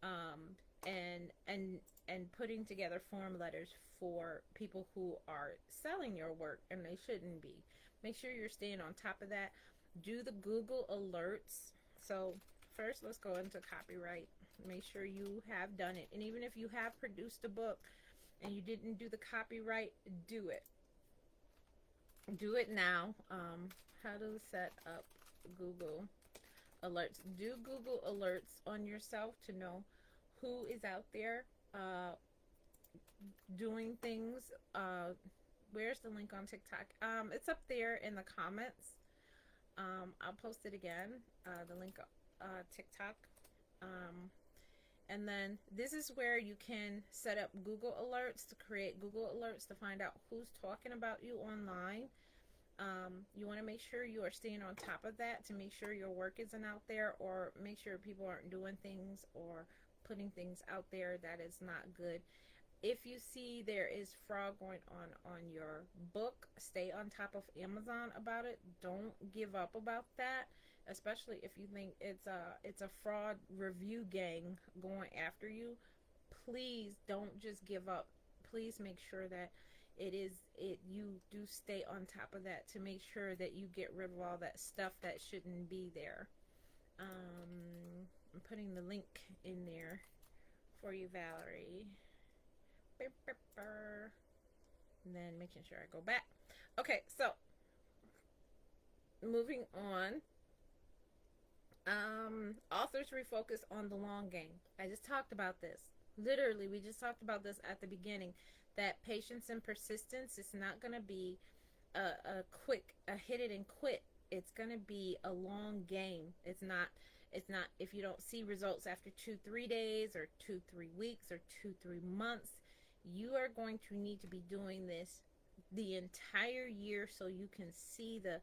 um, and putting together form letters for people who are selling your work and they shouldn't be. Make sure you're staying on top of that. Do the Google alerts. So first, let's go into copyright. Make sure you have done it, and even if you have produced a book and you didn't do the copyright, do it. Do it now. How to set up Google alerts. Do Google alerts on yourself to know who is out there doing things. Where's the link on TikTok? It's up there in the comments. I'll post it again. The link, TikTok. And then this is where you can set up Google alerts, to create Google alerts to find out who's talking about you online. You want to make sure you are staying on top of that, to make sure your work isn't out there, or make sure people aren't doing things or putting things out there that is not good. If you see there is fraud going on your book, stay on top of Amazon about it. Don't give up about that, especially if you think it's a fraud review gang going after you. Please don't just give up. Please make sure that you do stay on top of that to make sure that you get rid of all that stuff that shouldn't be there. I'm putting the link in there for you, Valerie. And then making sure I go back. Okay, so moving on. Authors refocus on the long game. I just talked about this. Literally, we just talked about this at the beginning. That patience and persistence is not going to be a quick, a hit it and quit. It's going to be a long game. It's not. It's not if you don't see results after 2-3 days or 2-3 weeks or 2-3 months. You are going to need to be doing this the entire year so you can see the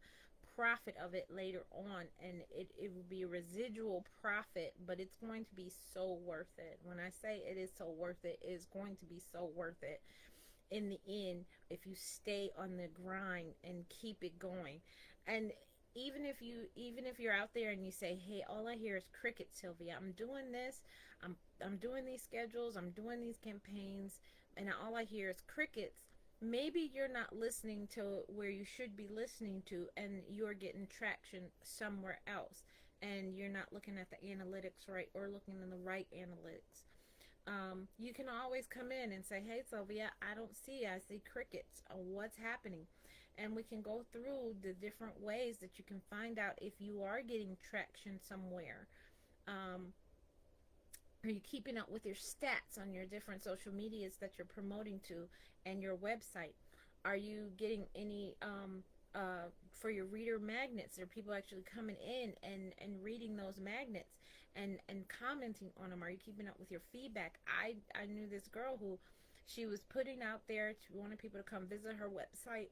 profit of it later on, and it will be a residual profit, but it's going to be so worth it. When I say it is so worth it, it is going to be so worth it in the end if you stay on the grind and keep it going. And even if you're out there and you say, hey, all I hear is cricket, Sylvia, I'm doing this, I'm doing these schedules, I'm doing these campaigns, and all I hear is crickets. Maybe you're not listening to where you should be listening to, and you're getting traction somewhere else, and you're not looking at the analytics right, or looking in the right analytics. You can always come in and say, hey, Sylvia, I see crickets. What's happening? And we can go through the different ways that you can find out if you are getting traction somewhere. Are you keeping up with your stats on your different social medias that you're promoting to and your website? Are you getting any for your reader magnets? Are people actually coming in and reading those magnets and commenting on them? Are you keeping up with your feedback? I knew this girl who she was putting out there to wanted people to come visit her website.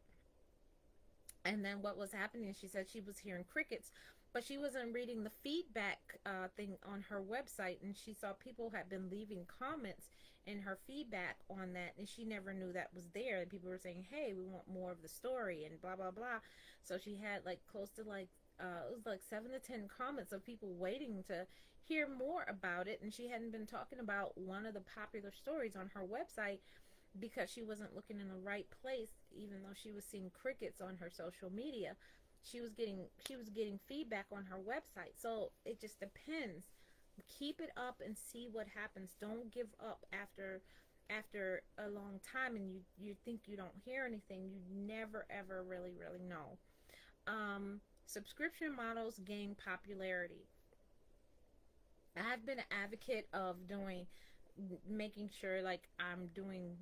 And then what was happening is she said she was hearing crickets, but she wasn't reading the feedback thing on her website, and she saw people had been leaving comments in her feedback on that, and she never knew that was there. And people were saying, hey, we want more of the story and blah blah blah. So she had like close to like it was like 7 to 10 comments of people waiting to hear more about it, and she hadn't been talking about one of the popular stories on her website because she wasn't looking in the right place. Even though she was seeing crickets on her social media, she was getting feedback on her website. So it just depends. Keep it up and see what happens. Don't give up after a long time and you think you don't hear anything. You never ever really know. Subscription models gain popularity. I've been an advocate of making sure like I'm getting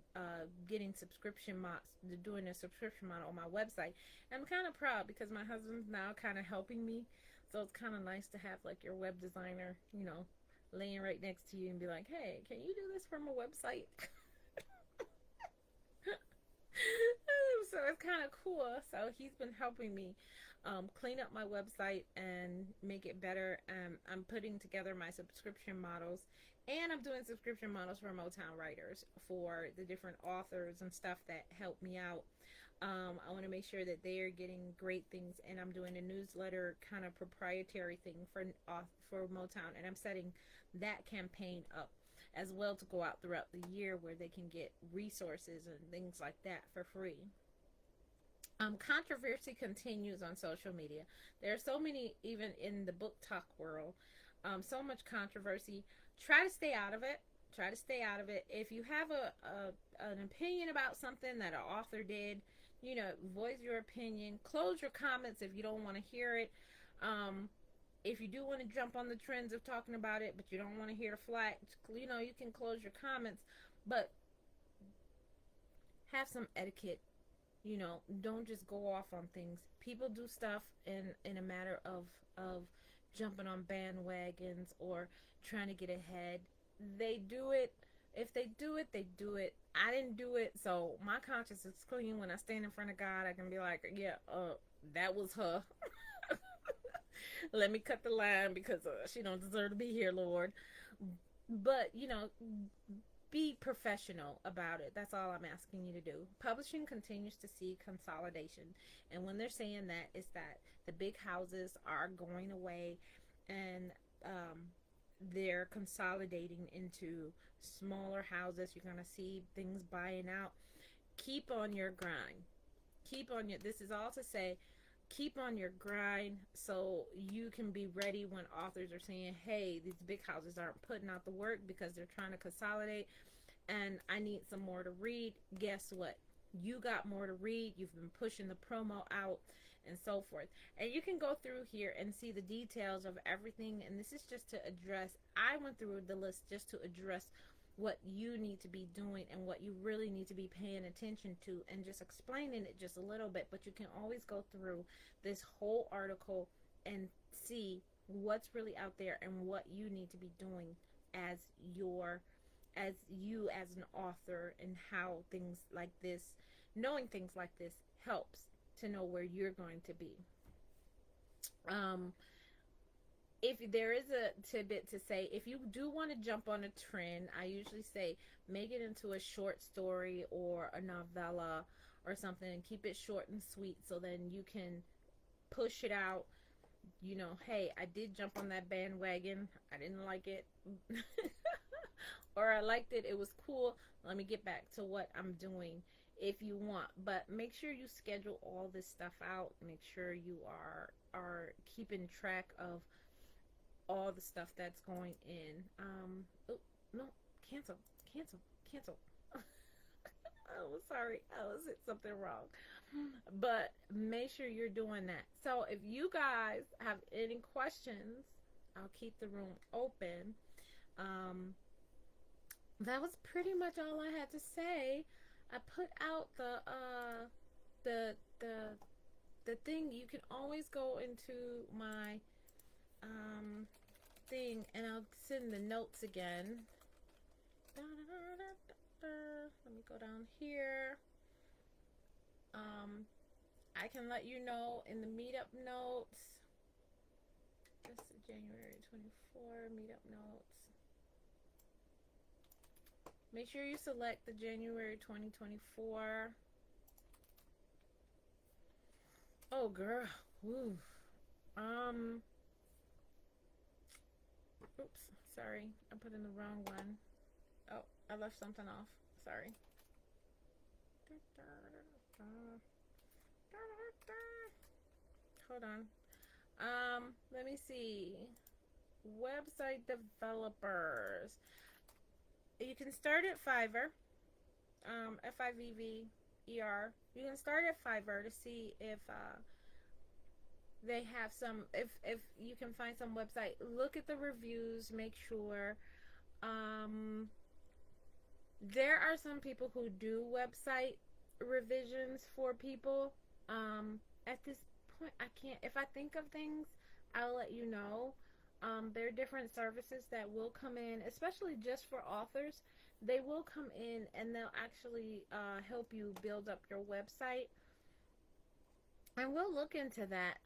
doing a subscription model on my website. And I'm kind of proud because my husband's now kind of helping me, so it's kind of nice to have like your web designer, laying right next to you and be like, hey, can you do this for my website? So it's kind of cool. So he's been helping me clean up my website and make it better. I'm putting together my subscription models, and I'm doing subscription models for Motown writers, for the different authors and stuff that help me out. I want to make sure that they are getting great things, and I'm doing a newsletter kind of proprietary thing for Motown, and I'm setting that campaign up as well to go out throughout the year where they can get resources and things like that for free. Controversy continues on social media. There are so many, even in the book talk world, so much controversy. Try to stay out of it. Try to stay out of it. If you have an opinion about something that an author did, voice your opinion. Close your comments if you don't want to hear it. If you do want to jump on the trends of talking about it, but you don't want to hear the flack, you can close your comments, but have some etiquette. Don't just go off on things. People do stuff in a matter of jumping on bandwagons or trying to get ahead. They do it. If they do it, they do it. I didn't do it, so my conscience is clean. When I stand in front of God, I can be like, yeah, that was her. Let me cut the line because she don't deserve to be here, Lord. But, be professional about it. That's all I'm asking you to do. Publishing continues to see consolidation. And when they're saying that, it's that the big houses are going away and they're consolidating into smaller houses. You're going to see things buying out. Keep on your grind. Keep on your, this is all to say, keep on your grind so you can be ready when authors are saying, hey, these big houses aren't putting out the work because they're trying to consolidate and I need some more to read. Guess what? You got more to read. You've been pushing the promo out and so forth. And you can go through here and see the details of everything. And this is just to address, I went through the list just to address what you need to be doing and what you really need to be paying attention to, and just explaining it just a little bit. But you can always go through this whole article and see what's really out there and what you need to be doing as you as an author, and how things like this, knowing things like this helps to know where you're going to be. If there is a tidbit to say, if you do want to jump on a trend, I usually say make it into a short story or a novella or something, and keep it short and sweet so then you can push it out. You know, hey, I did jump on that bandwagon. I didn't like it. Or I liked it. It was cool. Let me get back to what I'm doing if you want. But make sure you schedule all this stuff out. Make sure you are keeping track of all the stuff that's going in. Oh, no, cancel. Oh, sorry, I was hit something wrong. But make sure you're doing that. So if you guys have any questions, I'll keep the room open. That was pretty much all I had to say. I put out the thing. You can always go into my thing and I'll send the notes again. Let me go down here. I can let you know in the meetup notes. This is January 24 meetup notes. Make sure you select the January 2024. Oh, girl. Woo. Oops. Sorry. I put in the wrong one. Oh, I left something off. Sorry. Hold on. Let me see. Website developers. You can start at Fiverr. Fivver. You can start at Fiverr to see if they have some, if you can find some website. Look at the reviews, make sure. There are some people who do website revisions for people. At this point, I can't, if I think of things, I'll let you know. There are different services that will come in, especially just for authors. They will come in and they'll actually help you build up your website. And we'll look into that.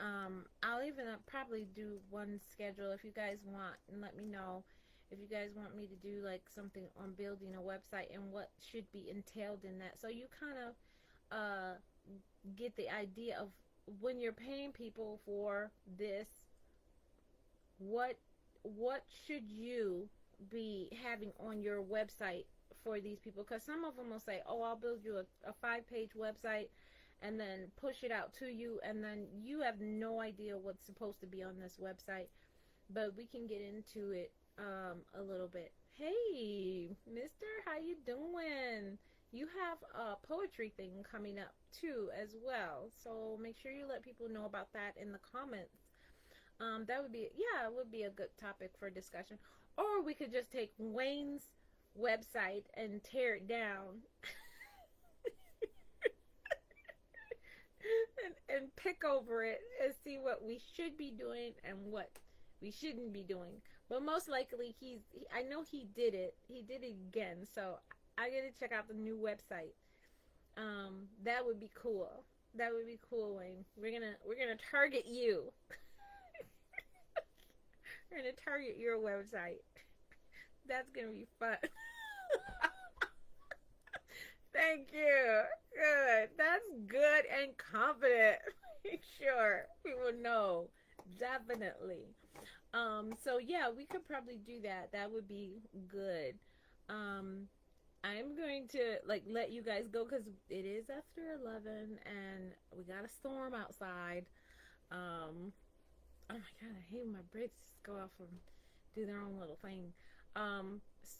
I'll even probably do one schedule if you guys want, and let me know if you guys want me to do like something on building a website and what should be entailed in that. So you kind of get the idea of when you're paying people for this, what should you be having on your website for these people? Because some of them will say, oh, I'll build you a 5-page website and then push it out to you, and then you have no idea what's supposed to be on this website. But we can get into it a little bit. Hey, mister, how you doing? You have a poetry thing coming up too as well, so make sure you let people know about that in the comments. That would be, yeah, it would be a good topic for discussion. Or we could just take Wayne's website and tear it down and pick over it and see what we should be doing and what we shouldn't be doing. But most likely I know he did it again, so I gotta check out the new website. That would be cool. That would be cool, Wayne. We're gonna target you. We're gonna target your website. That's gonna be fun. Thank you. Good. That's good and confident. Sure. We will know. Definitely. So yeah, we could probably do that. That would be good. Um, I'm going to like let you guys go because it is after 11 and we got a storm outside. Um, oh my god, I hate when my braids just go off and do their own little thing.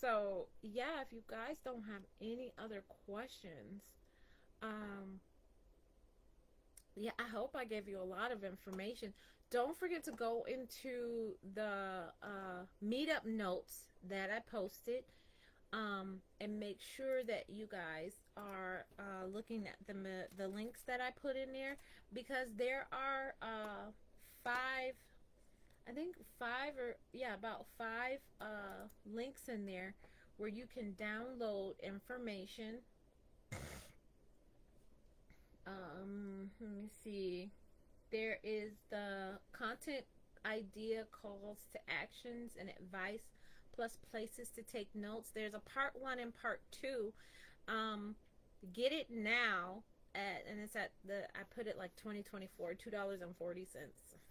So yeah, if you guys don't have any other questions, um, yeah, I hope I gave you a lot of information. Don't forget to go into the meetup notes that I posted, and make sure that you guys are looking at the links that I put in there, because there are five, I think five, or yeah, about five links in there where you can download information. Let me see. There is the content idea, calls to actions, and advice, plus places to take notes. There's a part one and part two. Um, get it now and it's at the, I put it like 2024, $2.40.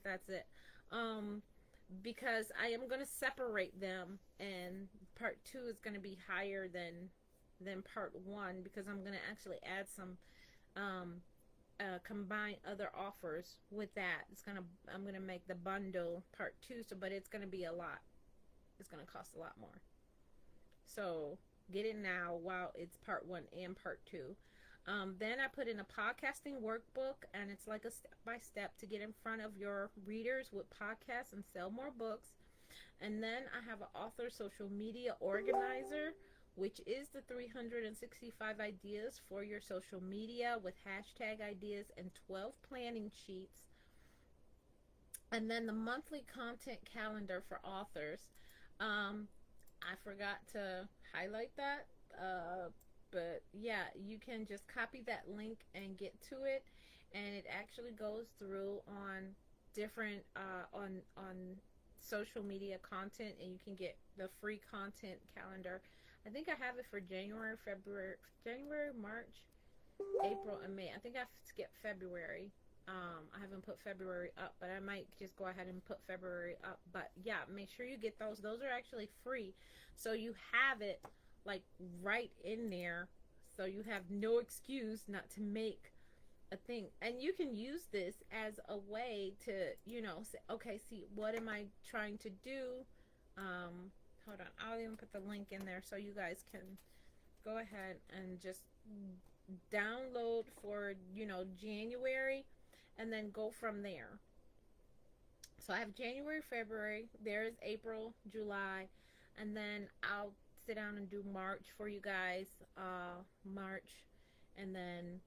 That's it. Um, because I am gonna separate them, and part two is gonna be higher than part one, because I'm gonna actually add some um combine other offers with that. I'm gonna make the bundle part two, so but it's gonna be a lot. It's gonna cost a lot more. So get it now while it's part one and part two. Then I put in a podcasting workbook, and it's like a step by step to get in front of your readers with podcasts and sell more books. And then I have an author social media organizer, which is the 365 ideas for your social media with hashtag ideas and 12 planning sheets. And then the monthly content calendar for authors. I forgot to highlight that. But yeah, you can just copy that link and get to it. And it actually goes through on different, on social media content, and you can get the free content calendar. I think I have it for January, March, April, and May. I think I skipped February. I haven't put February up, but I might just go ahead and put February up. But yeah, make sure you get those. Those are actually free, so you have it like right in there, so you have no excuse not to make a thing. And you can use this as a way to, say, okay, see, what am I trying to do? Hold on, I'll even put the link in there so you guys can go ahead and just download for, January, and then go from there. So I have January, February, there's April, July, and then I'll sit down and do March for you guys. March, and then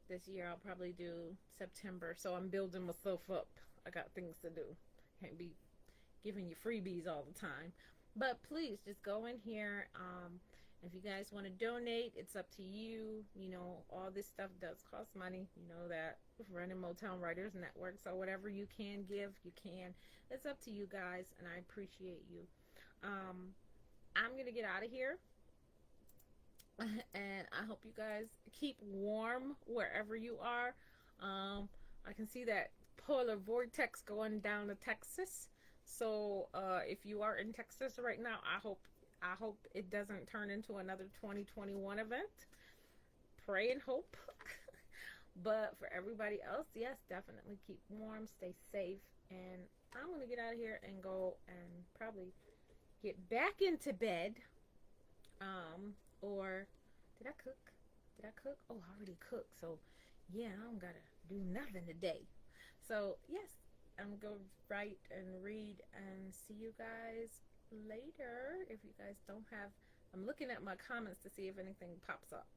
this year I'll probably do September. So I'm building myself up. I got things to do. Can't be giving you freebies all the time. But please just go in here. If you guys want to donate, it's up to you. All this stuff does cost money. You know that, running Motown Writers Network. So whatever you can give, you can. It's up to you guys, and I appreciate you. I'm going to get out of here. And I hope you guys keep warm wherever you are. I can see that polar vortex going down to Texas. So if you are in Texas right now, I hope it doesn't turn into another 2021 event. Pray and hope. But for everybody else, yes, definitely keep warm, stay safe, and I'm gonna get out of here and go and probably get back into bed. Or did I cook? Oh, I already cooked. So yeah, I don't gotta do nothing today. So yes, I'm gonna go write and read and see you guys later. If you guys don't have, I'm looking at my comments to see if anything pops up.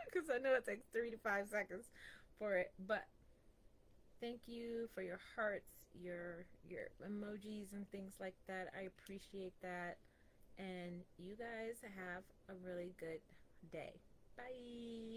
Because I know it takes 3 to 5 seconds for it. But thank you for your hearts, your emojis and things like that. I appreciate that. And you guys have a really good day. Bye.